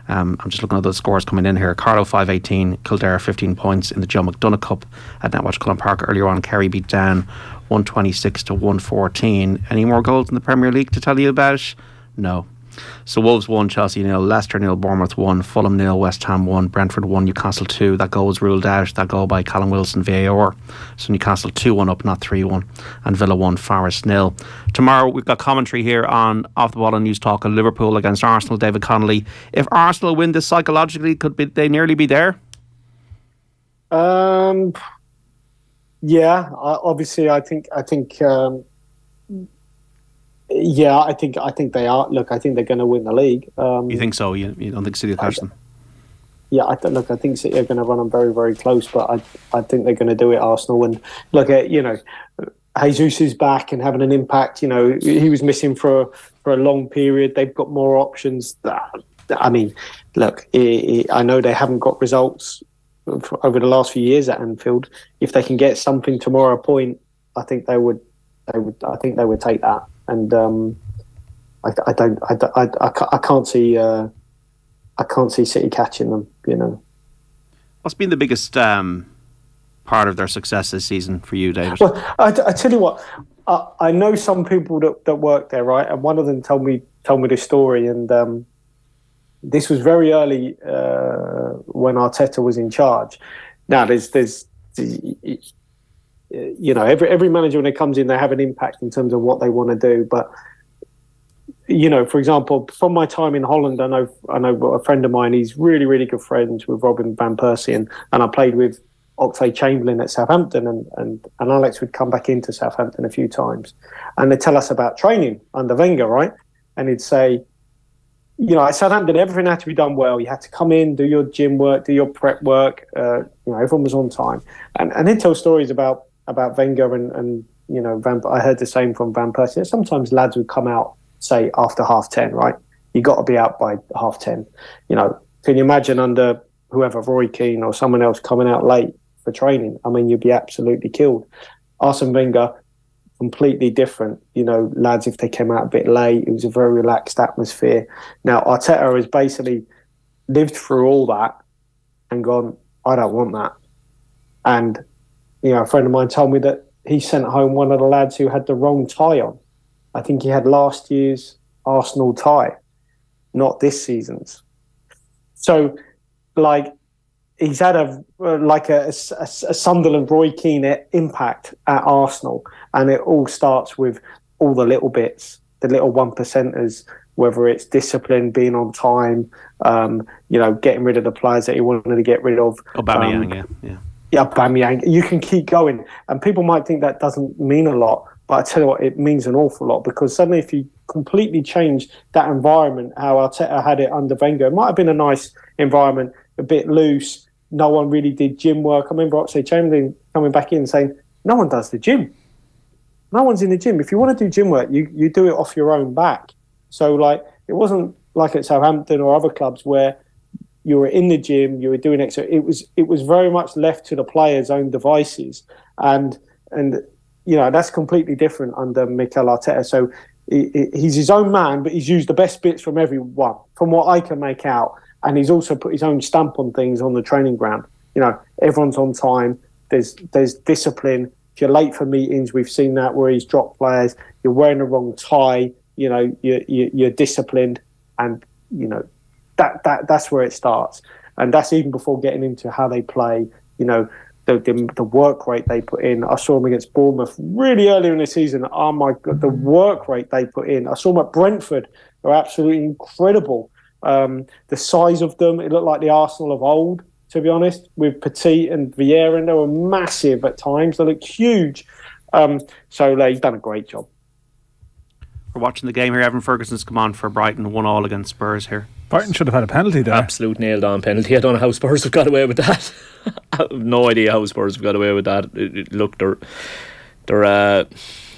I'm just looking at the scores coming in here. Carlow 5-18, Kildare 15 points in the Joe McDonnell Cup at Netwatch Cullen Park. Earlier on, Kerry beat down 126 to 114. Any more goals in the Premier League to tell you about? No. So Wolves 1, Chelsea 0, Leicester 0, Bournemouth 1, Fulham 0, West Ham 1, Brentford 1, Newcastle 2. That goal was ruled out, that goal by Callum Wilson VAR. So Newcastle 2-1 up, not 3-1. And Villa 1, Forest 0. Tomorrow we've got commentary here on Off The Ball and News Talk on Liverpool against Arsenal. David Connolly. If Arsenal win this psychologically, could they nearly be there? Yeah, obviously I think yeah, I think they are. Look, I think they're going to win the league. You think so? You don't think City will catch them? Yeah, I think City are going to run them very, very close, but I think they're going to do it, Arsenal. And look at, Jesus is back and having an impact. He was missing for a long period. They've got more options. I mean, look, I know they haven't got results over the last few years at Anfield. If they can get something tomorrow point, I think they would take that. And I can't see I can't see City catching them. What's been the biggest part of their success this season for you, David? Well, I tell you what, I know some people that work there, right? And one of them told me this story, and this was very early when Arteta was in charge. Now, there's every manager when it comes in, they have an impact in terms of what they want to do. But for example, from my time in Holland, I know a friend of mine. He's really, really good friends with Robin van Persie, and I played with Oxlade-Chamberlain at Southampton, and Alex would come back into Southampton a few times, and they'd tell us about training under Wenger, right? And he'd say, at Southampton, everything had to be done well. You had to come in, do your gym work, do your prep work. Everyone was on time, and he'd tell stories about Wenger and I heard the same from Van Persie. Sometimes lads would come out, say after 10:30, right? You got to be out by 10:30. Can you imagine under whoever, Roy Keane or someone else, coming out late for training? I mean, you'd be absolutely killed. Arsene Wenger, completely different. Lads, if they came out a bit late, it was a very relaxed atmosphere. Now, Arteta has basically lived through all that and gone, I don't want that. And, a friend of mine told me that he sent home one of the lads who had the wrong tie on. I think he had last year's Arsenal tie, not this season's. So, he's had a Sunderland Roy Keane impact at Arsenal, and it all starts with all the little bits, the little 1%ers, whether it's discipline, being on time, getting rid of the players that he wanted to get rid of. Aubameyang, yeah. Yeah, Aubameyang. You can keep going, and people might think that doesn't mean a lot, but I tell you what, it means an awful lot, because suddenly if you completely change that environment, how Arteta had it under Wenger, it might have been a nice environment, a bit loose. No one really did gym work. I remember Oxlade-Chamberlain coming back in saying, no one does the gym. No one's in the gym. If you want to do gym work, you do it off your own back. So, it wasn't like at Southampton or other clubs where you were in the gym, you were doing extra. It was very much left to the players' own devices. And that's completely different under Mikel Arteta. So he's his own man, but he's used the best bits from everyone, from what I can make out. And he's also put his own stamp on things on the training ground. Everyone's on time. There's discipline. If you're late for meetings, we've seen that where he's dropped players. You're wearing the wrong tie. You're disciplined, and that's where it starts. And that's even before getting into how they play. The work rate they put in. I saw them against Bournemouth really early in the season. Oh my God, the work rate they put in. I saw them at Brentford. They're absolutely incredible. The size of them, it looked like the Arsenal of old, to be honest, with Petit and Vieira, and they were massive at times. They looked huge. So he's done a great job. We're watching the game here. Evan Ferguson's come on for Brighton, 1-1 against Spurs here. Brighton should have had a penalty there. Absolute nailed on penalty. I don't know how Spurs have got away with that. I have no idea how Spurs have got away with that. Look, they're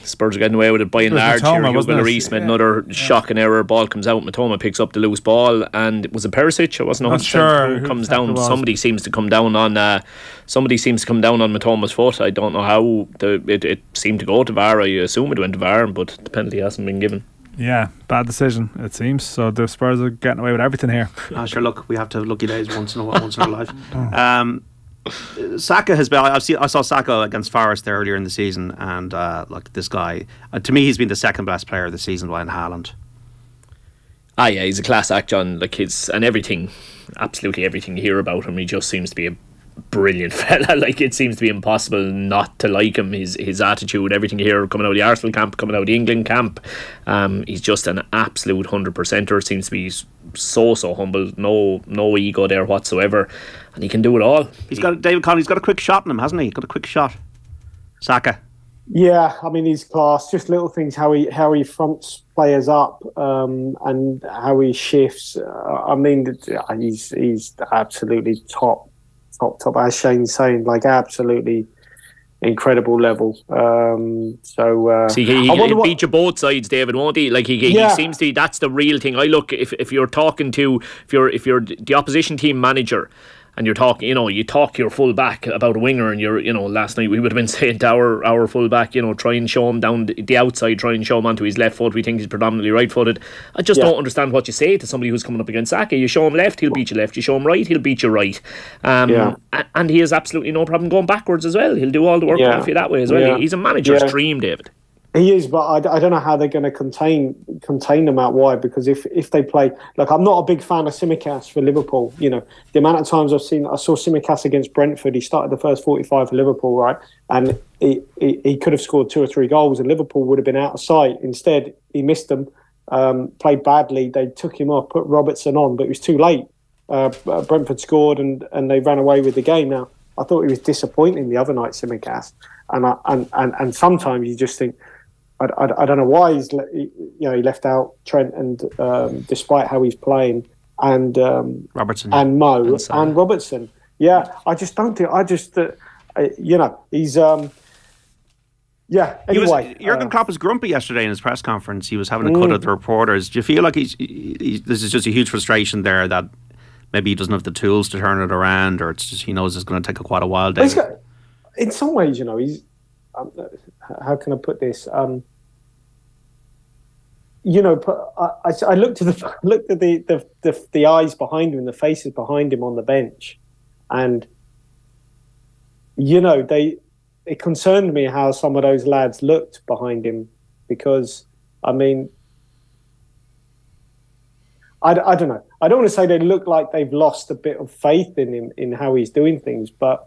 Spurs are getting away with it by and large here. Hugo Lloris made another shocking error. Ball comes out. Matoma picks up the loose ball, and it was a Perisic. I wasn't 100% sure who comes down. Somebody seems to come down on Matoma's foot. I don't know how. It seemed to go to VAR. I assume it went to VAR, but the penalty hasn't been given. Yeah, bad decision, it seems. So the Spurs are getting away with everything here. Sure, look, we have to have lucky days once in our life. Saka has been. I saw Saka against Forest earlier in the season, and this guy, to me, he's been the second best player of the season behind Haaland. Yeah, he's a class act, John. And everything, absolutely everything you hear about him, he just seems to be a brilliant fella. It seems to be impossible not to like him. His attitude, everything you hear coming out of the Arsenal camp, coming out of the England camp, he's just an absolute 100%er. Seems to be so humble, no ego there whatsoever, and he can do it all. David Connolly's got a quick shot in him, hasn't he? Got a quick shot, Saka. Yeah, I mean, he's class. Just little things, how he fronts players up, and how he shifts. He's absolutely top. As Shane's saying, absolutely incredible level. See, he'll beat you both sides, David, won't he? He seems to. That's the real thing. If you're talking to if you're the opposition team manager, And you're talking, you talk your full back about a winger, and last night we would have been saying to our full back, try and show him down the outside, try and show him onto his left foot. We think he's predominantly right footed. I just don't understand what you say to somebody who's coming up against Saka. You show him left, he'll beat you left. You show him right, he'll beat you right. And he has absolutely no problem going backwards as well. He'll do all the work for you that way as well. Yeah. He's a manager's dream, David. He is, but I don't know how they're going to contain them out wide, because if they play, like, I'm not a big fan of Tsimikas for Liverpool. The amount of times I saw Tsimikas against Brentford. He started the first 45 for Liverpool, right, and he could have scored 2 or 3 goals, and Liverpool would have been out of sight. Instead, he missed them, played badly. They took him off, put Robertson on, but it was too late. Brentford scored, and they ran away with the game. Now, I thought he was disappointing the other night, Tsimikas, and sometimes you just think, I don't know why he left out Trent, and despite how he's playing, and Robertson and Mo and Robertson. Yeah, I just don't think. He's Anyway, Jurgen Klopp was grumpy yesterday in his press conference. He was having a cut at the reporters. Do you feel like this is just a huge frustration there, that maybe he doesn't have the tools to turn it around, or it's just he knows it's going to take quite a while? In some ways, he's. How can I put this? I looked at the eyes behind him, the faces behind him on the bench, and it concerned me how some of those lads looked behind him, because I don't know. I don't want to say they look like they've lost a bit of faith in him, in how he's doing things, but.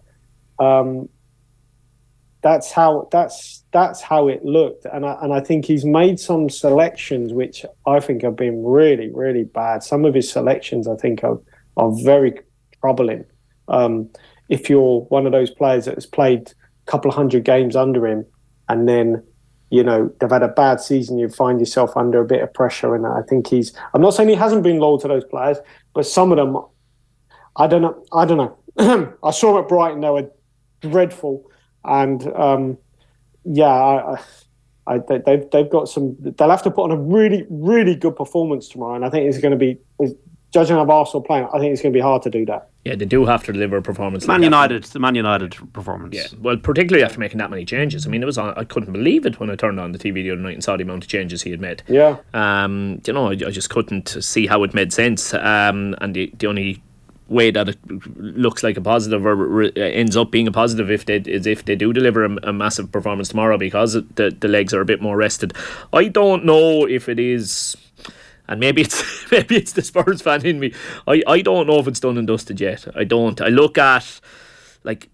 That's how it looked, and I think he's made some selections which I think have been really, really bad. Some of his selections I think are very troubling. If you're one of those players that has played a couple of 100 games under him, and then they've had a bad season, you find yourself under a bit of pressure. And I think I'm not saying he hasn't been loyal to those players, but some of them, I don't know. I saw at Brighton, they were dreadful. And they've got some. They'll have to put on a really, really good performance tomorrow, and I think it's going to be, judging how Arsenal playing, I think it's going to be hard to do that. Yeah, they do have to deliver a performance. The Man United performance. Yeah, well, particularly after making that many changes. I mean, I couldn't believe it when I turned on the TV the other night and saw the amount of changes he had made. Yeah. I just couldn't see how it made sense. And the only way that it looks like a positive, or ends up being a positive, if they do deliver a massive performance tomorrow, because the legs are a bit more rested. I don't know if it is, and maybe it's the Spurs fan in me. I don't know if it's done and dusted yet. I don't. I look at, like,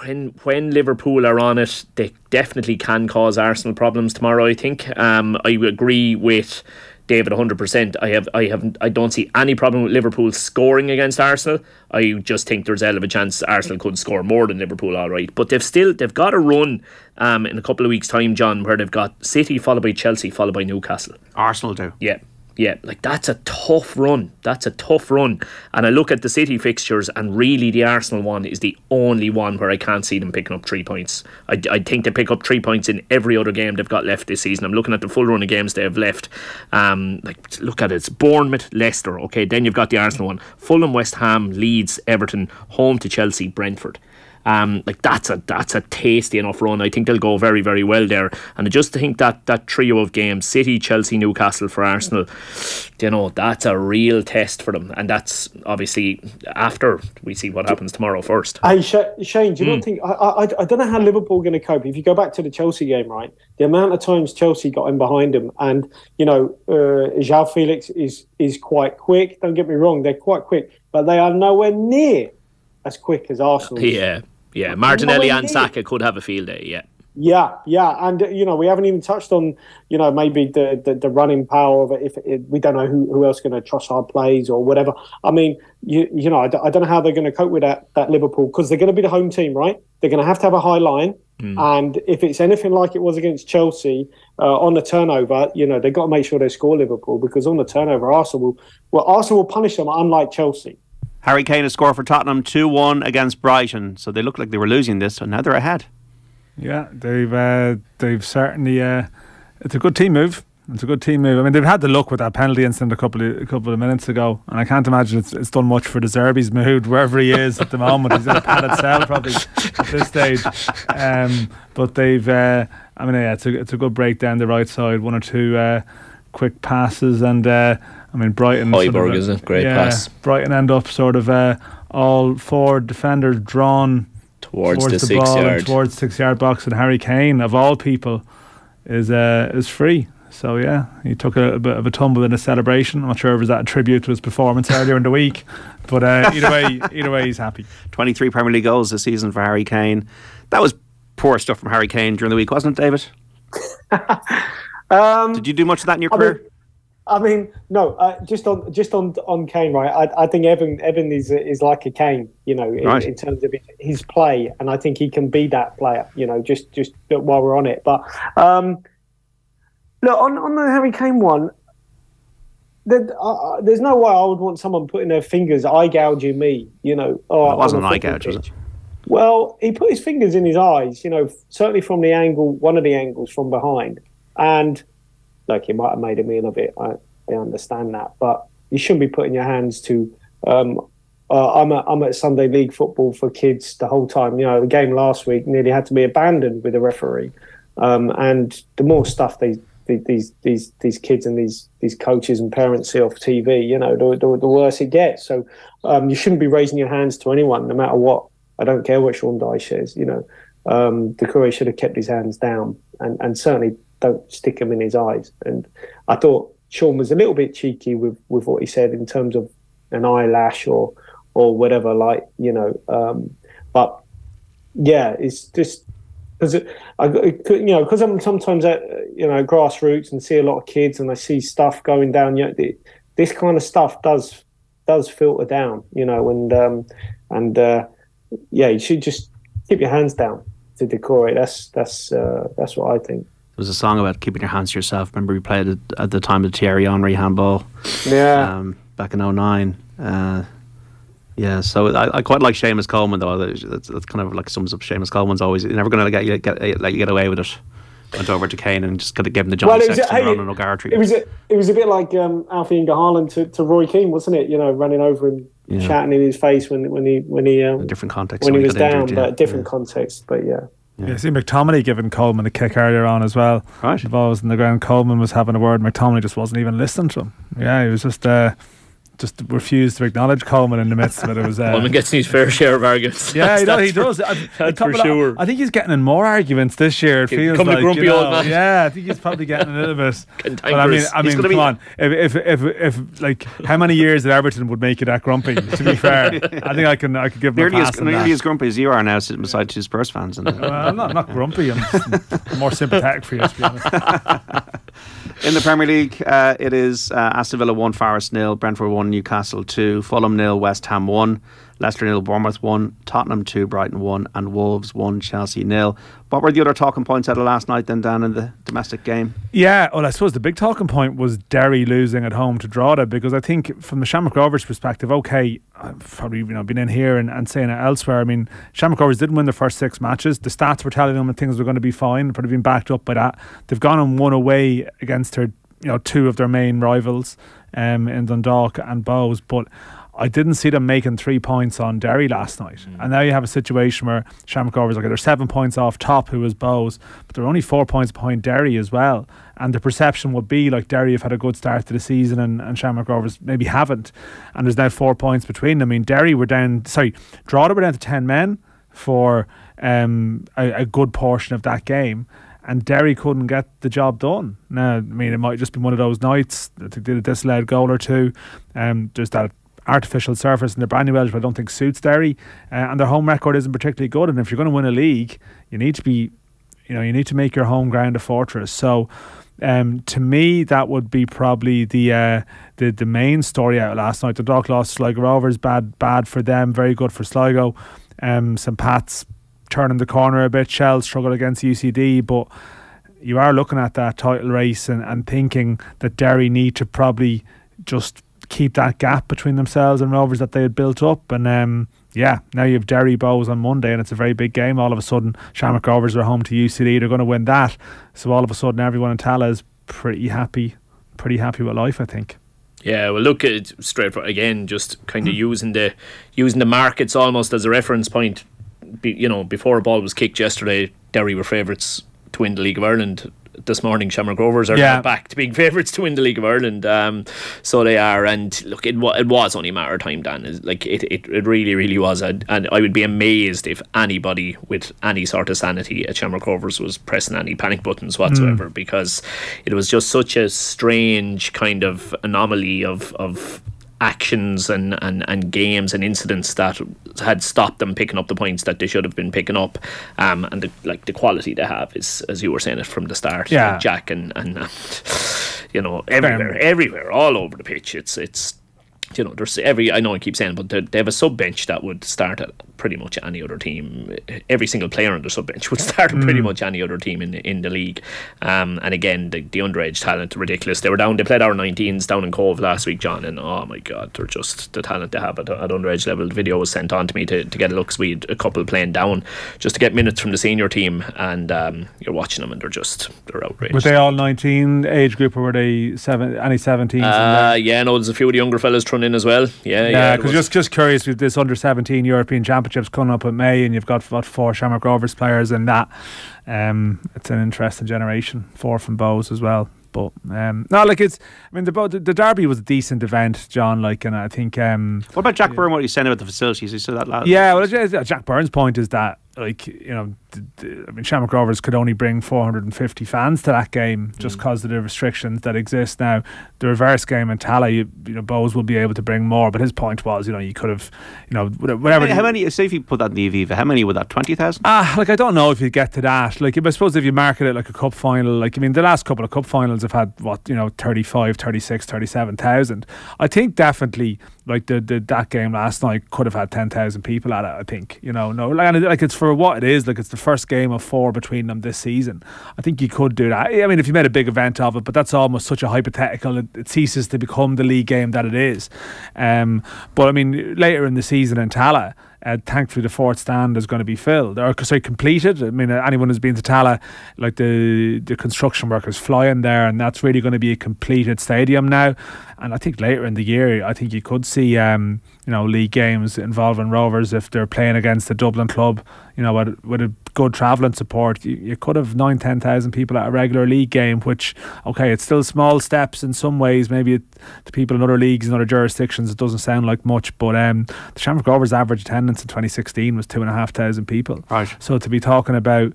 when Liverpool are on it, they definitely can cause Arsenal problems tomorrow, I think. I agree with David 100%. I don't see any problem with Liverpool scoring against Arsenal. I just think there's a hell of a chance Arsenal could score more than Liverpool, all right. But they've got a run in a couple of weeks' time, John, where they've got City followed by Chelsea followed by Newcastle. Arsenal do. Yeah, like that's a tough run. And I look at the City fixtures, and really the Arsenal one is the only one where I can't see them picking up 3 points. I think they pick up 3 points in every other game they've got left this season. I'm looking at the full run of games they have left. Look at it. It's Bournemouth, Leicester. Okay, then you've got the Arsenal one. Fulham, West Ham, Leeds, Everton, home to Chelsea, Brentford. That's a tasty enough run. I think they'll go very, very well there. And I just think that trio of games, City, Chelsea, Newcastle for Arsenal, that's a real test for them. And that's obviously after we see what happens tomorrow first. Hey, Shane, do you not think, I don't know how Liverpool are going to cope. If you go back to the Chelsea game, right, the amount of times Chelsea got in behind them, and João Felix is quite quick. Don't get me wrong, they're quite quick, but they are nowhere near as quick as Arsenal. Yeah, Martinelli and Saka could have a field day, Yeah, and we haven't even touched on maybe the running power of it. If we don't know who else is going to trust our plays or whatever. I mean, I don't know how they're going to cope with that Liverpool, because they're going to be the home team, right? They're going to have a high line, and if it's anything like it was against Chelsea on the turnover, they've got to make sure they score Liverpool, because on the turnover, Arsenal will punish them, unlike Chelsea. Harry Kane has scored for Tottenham 2-1 against Brighton, so they look like they were losing this, so now they're ahead. Yeah, they've certainly. It's a good team move It's a good team move. I mean, they've had the luck with that penalty incident a couple of minutes ago, and I can't imagine it's done much for De Zerbi's mood wherever he is at the moment. He's in a padded cell probably at this stage. But they've, it's a good break down the right side. One or two quick passes, and Brighton. Højbjerg is a great pass. Brighton end up sort of all four defenders drawn towards the 6 yard, towards 6 yard box, and Harry Kane, of all people, is free. So yeah, he took a bit of a tumble in the celebration. I'm not sure if it was that a tribute to his performance earlier in the week, but either way, he's happy. 23 Premier League goals this season for Harry Kane. That was poor stuff from Harry Kane during the week, wasn't it, David? Did you do much of that in your career? No. Just on Kane, right? I think Evan is like a Kane, in terms of his play, and I think he can be that player. Just while we're on it, but. Look, on the Harry Kane one, there's no way I would want someone putting their fingers eye gouging me. It wasn't an eye gouge, was it? Well, he put his fingers in his eyes. Certainly from one of the angles from behind, and look, he might have made a meal of it. I understand that, but you shouldn't be putting your hands to. I'm at Sunday League football for kids the whole time. The game last week nearly had to be abandoned with a referee, and the more stuff these kids and these coaches and parents see off TV, the worse it gets. So you shouldn't be raising your hands to anyone, no matter what. I don't care what Sean Dyche says. Doucouré should have kept his hands down and certainly don't stick them in his eyes. And I thought Sean was a little bit cheeky with what he said in terms of an eyelash or whatever, but yeah, it's just. Because I'm sometimes at grassroots and see a lot of kids and I see stuff going down. This kind of stuff does filter down. You should just keep your hands down to Doucouré. That's what I think. There was a song about keeping your hands to yourself. Remember we played it at the time of the Thierry Henry handball. Yeah. Back in 2009. Yeah, so I quite like Seamus Coleman though. That's kind of like sums up Seamus Coleman's always never going to let you get away with it. Went over to Kane and just kind of gave him the Johnny Sexton run and O'Gara treatment. It was a bit like Alfie Inga Haaland to Roy Keane, wasn't it? Running over and chatting in his face when he in different context when he was down, injured, but different context. But yeah. Yeah, see McTominay giving Coleman a kick earlier on as well. Right. The ball was in the ground. Coleman was having a word. McTominay just wasn't even listening to him. Yeah, he was just refused to acknowledge Coleman in the midst of it. It was Coleman gets his fair share of arguments. Yeah, he does. That's for sure. I think he's getting in more arguments this year. It feels like the grumpy old man. Yeah, I think he's probably getting a little bit. But I mean, come on. If like how many years at Everton would make you that grumpy? To be fair, I think I could give him a pass. Nearly as grumpy as you are now, sitting beside two Spurs fans. I'm not grumpy. I'm more sympathetic for you, to be honest. In the Premier League, it is Aston Villa 1, Forest 0, Brentford 1, Newcastle 2, Fulham 0, West Ham 1, Leicester 0, Bournemouth 1, Tottenham 2, Brighton 1, and Wolves 1, Chelsea 0. What were the other talking points out of last night then, Dan, in the domestic game? Yeah, well, I suppose the big talking point was Derry losing at home to Drogheda, because I think from the Shamrock Rovers perspective, okay, I've probably been in here and saying it elsewhere. I mean, Shamrock Rovers didn't win their first 6 matches. The stats were telling them that things were going to be fine, probably been backed up by that. They've gone and won away against their, two of their main rivals in Dundalk and Bows, but I didn't see them making 3 points on Derry last night. And now you have a situation where Shamrock Rovers, they're 7 points off top, who is Bows, but they're only 4 points behind Derry as well. And the perception would be like Derry have had a good start to the season and Shamrock Rovers maybe haven't. And there's now 4 points between them. I mean, Drogheda were down to 10 men for a good portion of that game. And Derry couldn't get the job done. Now, I mean, it might just be one of those nights that they did a disallowed goal or two. There's that artificial surface in the Brandywell, which I don't think suits Derry, and their home record isn't particularly good. And if you're going to win a league, you need to make your home ground a fortress. So, to me, that would be probably the main story out last night. The Dock lost to Sligo Rovers, bad for them, very good for Sligo. St Pat's turning the corner a bit. Shell struggled against UCD, but you are looking at that title race and thinking that Derry need to probably just keep that gap between themselves and Rovers that they had built up. And now you have Derry Bows on Monday, and it's a very big game. All of a sudden, Shamrock Rovers are home to UCD. They're going to win that, so all of a sudden everyone in Tala is pretty happy with life, I think. Yeah, well, look, it's straightforward again. Just kind of using the markets almost as a reference point. Before a ball was kicked yesterday, Derry were favourites to win the League of Ireland. This morning, Shamrock Rovers are now back to being favourites to win the League of Ireland. So they are, and look, it was only a matter of time, Dan. It really, really was, and I would be amazed if anybody with any sort of sanity at Shamrock Rovers was pressing any panic buttons whatsoever, because it was just such a strange kind of anomaly of actions and games and incidents that had stopped them picking up the points that they should have been picking up, and the quality they have is, as you were saying it from the start, Jack, and everywhere all over the pitch. It's there's I know I keep saying, but they have a sub bench that would start at pretty much any other team. Every single player on the sub bench would start at pretty much any other team in the league. And again, the underage talent, ridiculous. They played our 19s down in Cobh last week, John, and oh my God, they're just the talent they have at underage level. The video was sent on to me to get a look. So we had a couple playing down just to get minutes from the senior team, and you're watching them and they're outrageous. Were they all 19 age group, or were they any 17s? There's a few of the younger fellas thrown in as well. Because just curious, with this under 17 European Championships coming up in May, and you've got 4 Shamrock Rovers players in that. It's an interesting generation, 4 from Bows as well. But the derby was a decent event, John. And I think. What about Jack Byrne? What you saying about the facilities? You said that last. Yeah, well, Jack Byrne's point is that Shamrock Rovers could only bring 450 fans to that game just because of the restrictions that exist now. The reverse game in Tala, Bows will be able to bring more, but his point was, you could have, whatever. How many? Say if you put that in the Aviva, how many would that? 20,000? I don't know if you get to that. I suppose if you market it like a cup final, the last couple of cup finals have had 35, 36, 37,000. I think definitely that game last night could have had 10,000 people at it. I think it's for what it is. It's the first game of 4 between them this season. I think you could do that. If you made a big event of it, but that's almost such a hypothetical. It ceases to become the league game that it is. But later in the season in Tala, thankfully the fourth stand is going to be filled, or completed. Anyone who's been to Tala, the construction workers flying there, and that's really going to be a completed stadium now. And I think later in the year, I think you could see league games involving Rovers if they're playing against a Dublin club. With a good travelling support, you could have 9,000-10,000 people at a regular league game, which, it's still small steps in some ways. Maybe to people in other leagues and other jurisdictions it doesn't sound like much, but the Shamrock Rovers average attendance in 2016 was 2,500 people. Right. So to be talking about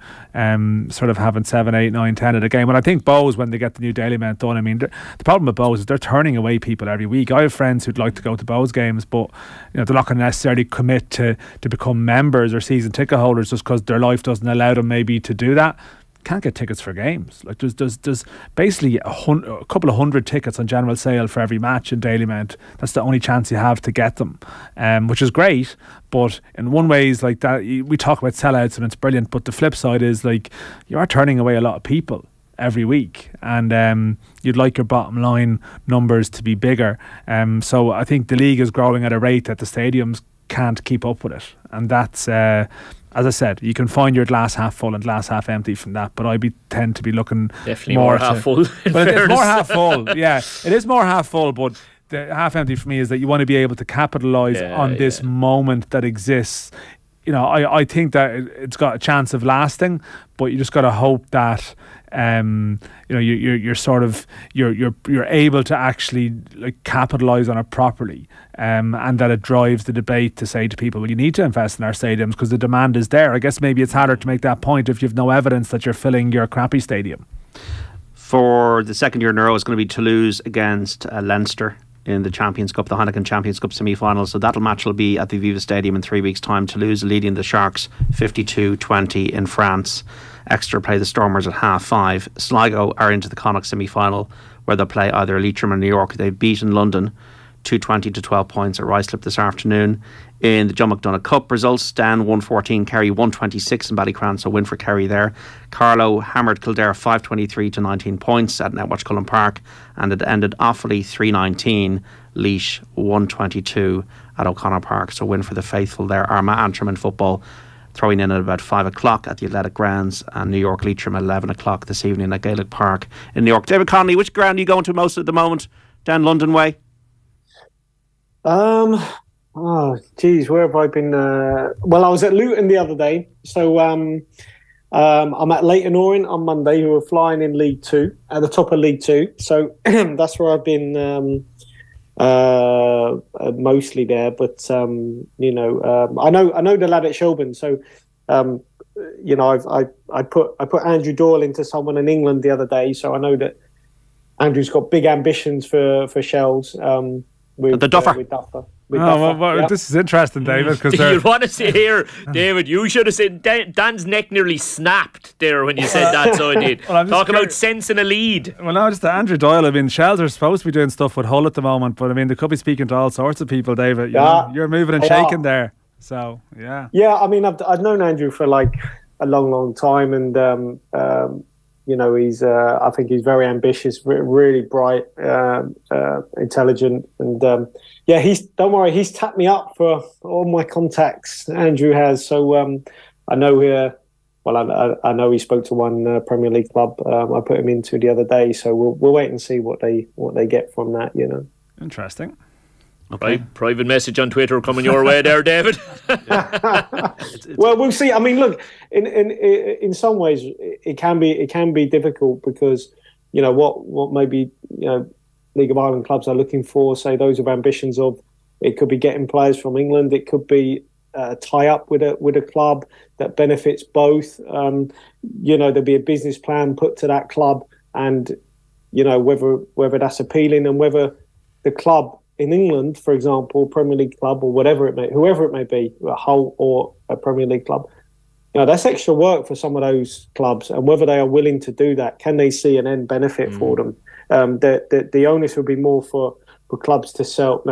sort of having 7, 8, 9, 10 at a game, and I think Bows, when they get the new Daily Mount done, the problem with Bows is they're turning away people every week. I have friends who'd like to go to Bows games, but they're not going to necessarily commit to become members or season ticket holders just because their life doesn't allow them maybe to do that. Can't get tickets for games. There's basically a couple of hundred tickets on general sale for every match in Daily Mount. That's the only chance you have to get them, which is great. But in one way, is like that. We talk about sellouts and it's brilliant, but the flip side is you are turning away a lot of people every week, and you'd like your bottom line numbers to be bigger. So I think the league is growing at a rate that the stadiums can't keep up with it, and that's as I said, you can find your glass half full and glass half empty from that, but I tend to be looking definitely more half full. But it's more half full. Yeah, it is more half full, but the half empty for me is that you want to be able to capitalise on this moment that exists. I think that it's got a chance of lasting, but you just got to hope that you're sort of you're able to actually capitalise on it properly, and that it drives the debate to say to people, well, you need to invest in our stadiums because the demand is there. I guess maybe it's harder to make that point if you've no evidence that you're filling your crappy stadium. For the second year in a row, it's going to be Toulouse against Leinster in the Champions Cup, the Heineken Champions Cup semi-final. So that match will be at the Aviva Stadium in 3 weeks' time. Toulouse leading the Sharks 52-20 in France. Exeter play the Stormers at 5:30. Sligo are into the Connacht semi-final, where they'll play either Leitrim or New York. They've beaten London 220 to 12 points at Ruislip this afternoon. In the John McDonnell Cup results, Dan 114, Kerry 126 in Ballycran, so win for Kerry there. Carlow hammered Kildare 523 to 19 points at Netwatch Cullen Park, and it ended Offaly 319, Laois 122 at O'Connor Park, so win for the faithful there. Armagh Antrim in football, throwing in at about 5 o'clock at the Athletic Grounds, and New York Leitrim at 11 o'clock this evening at Gaelic Park in New York. David Connolly, which ground are you going to most at the moment? Down London way? Oh, geez, where have I been? Well, I was at Luton the other day. So I'm at Leyton Orient on Monday, who are flying in League Two, at the top of League Two. So that's where I've been mostly there. But, I know the lad at Shelburne. So, I put Andrew Doyle into someone in England the other day. So I know that Andrew's got big ambitions for Shells. With Duffer. This is interesting, David. Because you want to see here, David? You should have said Dan's neck nearly snapped there when you said that. So I did. Talk about sense in a lead. Well, no, just Andrew Doyle. I mean, Shells are supposed to be doing stuff with Hull at the moment, but I mean, they could be speaking to all sorts of people, David. You know, you're moving and shaking there. So yeah. Yeah, I mean, I've known Andrew for like a long time, and he's I think he's very ambitious, really bright, intelligent, and don't worry, he's tapped me up for all my contacts. Andrew has, so I know I know he spoke to one Premier League club. I put him into the other day, so we'll wait and see what they get from that. Interesting. Okay. Private message on Twitter coming your way there, David. Well, we'll see. I mean, look, in some ways it can be difficult because what maybe League of Ireland clubs are looking for, say those with ambitions of, it could be getting players from England, it could be tie up with a club that benefits both. There'll be a business plan put to that club, and whether that's appealing, and whether the club in England, for example, Premier League club or whoever it may be, a Hull or a Premier League club, that's extra work for some of those clubs, and whether they are willing to do that, can they see an end benefit for them? The onus would be more for clubs to sell.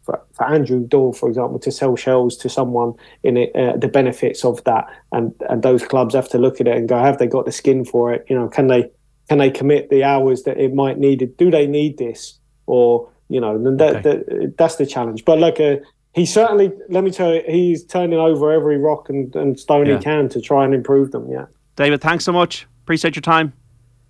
For Andrew Doyle, for example, to sell Shells to someone in it, the benefits of that, and those clubs have to look at it and go, have they got the skin for it? Can they commit the hours that it might need? Do they need this? Or that's the challenge. But look, he certainly, let me tell you, he's turning over every rock and stone he can to try and improve them. Yeah. David, thanks so much. Appreciate your time.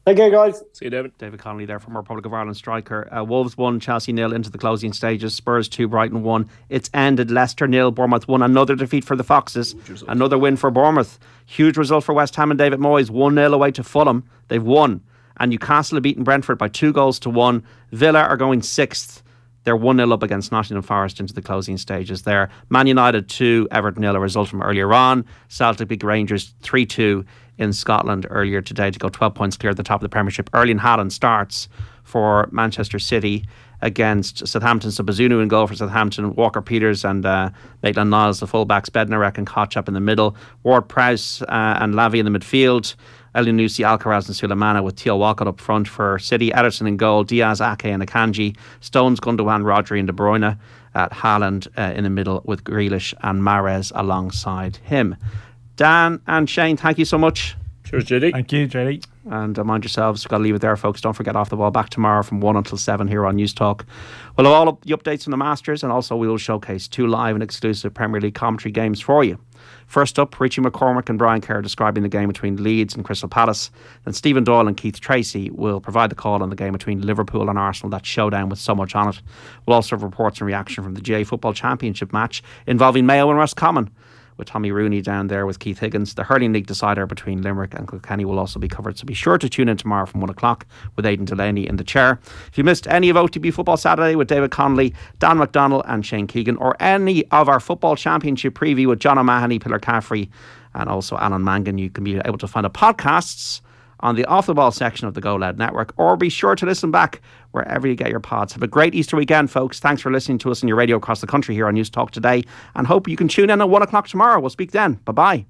Take care, guys. See you, David. David Connolly there, from Republic of Ireland striker. Wolves 1, Chelsea 0 into the closing stages. Spurs 2, Brighton 1. It's ended. Leicester 0, Bournemouth 1. Another defeat for the Foxes. Another win for Bournemouth. Huge result for West Ham and David Moyes. 1-0 away to Fulham. They've won. And Newcastle have beaten Brentford by 2-1. Villa are going 6th. They're 1-0 up against Nottingham Forest into the closing stages there. Man United 2, Everton 0, a result from earlier on. Celtic beat Rangers 3-2 in Scotland earlier today to go 12 points clear at the top of the Premiership. Erling Haaland starts for Manchester City against Southampton. So Bazunu in goal for Southampton. Walker-Peters and Maitland-Niles, the fullbacks. Bednarek and Koch up in the middle. Ward-Prowse and Lavie in the midfield. Elyounoussi, Alcaraz and Sulemana, with Theo Walcott up front for City. Ederson in goal. Diaz, Ake and Akanji. Stones, Gundogan, Rodri and De Bruyne. At Haaland in the middle with Grealish and Mahrez alongside him. Dan and Shane, thank you so much. Cheers, JD. Thank you, JD. And mind yourselves, we've got to leave it there, folks. Don't forget Off the Ball back tomorrow from 1 until 7 here on News Talk. We'll have all the updates from the Masters, and also we will showcase 2 live and exclusive Premier League commentary games for you. First up, Richie McCormick and Brian Kerr describing the game between Leeds and Crystal Palace. Then Stephen Doyle and Keith Tracy will provide the call on the game between Liverpool and Arsenal, that showdown with so much on it. We'll also have reports and reaction from the GA Football Championship match involving Mayo and Roscommon, with Tommy Rooney down there with Keith Higgins. The Hurling League decider between Limerick and Kilkenny will also be covered, so be sure to tune in tomorrow from 1 o'clock with Aidan Delaney in the chair. If you missed any of OTB Football Saturday with David Connolly, Dan McDonnell and Shane Keegan, or any of our Football Championship preview with John O'Mahony, Pillar Caffrey and also Alan Mangan, you can be able to find the podcasts on the Off the Ball section of the Go Loud Network, or be sure to listen back wherever you get your pods. Have a great Easter weekend, folks. Thanks for listening to us on your radio across the country here on News Talk today, and hope you can tune in at 1 o'clock tomorrow. We'll speak then. Bye-bye.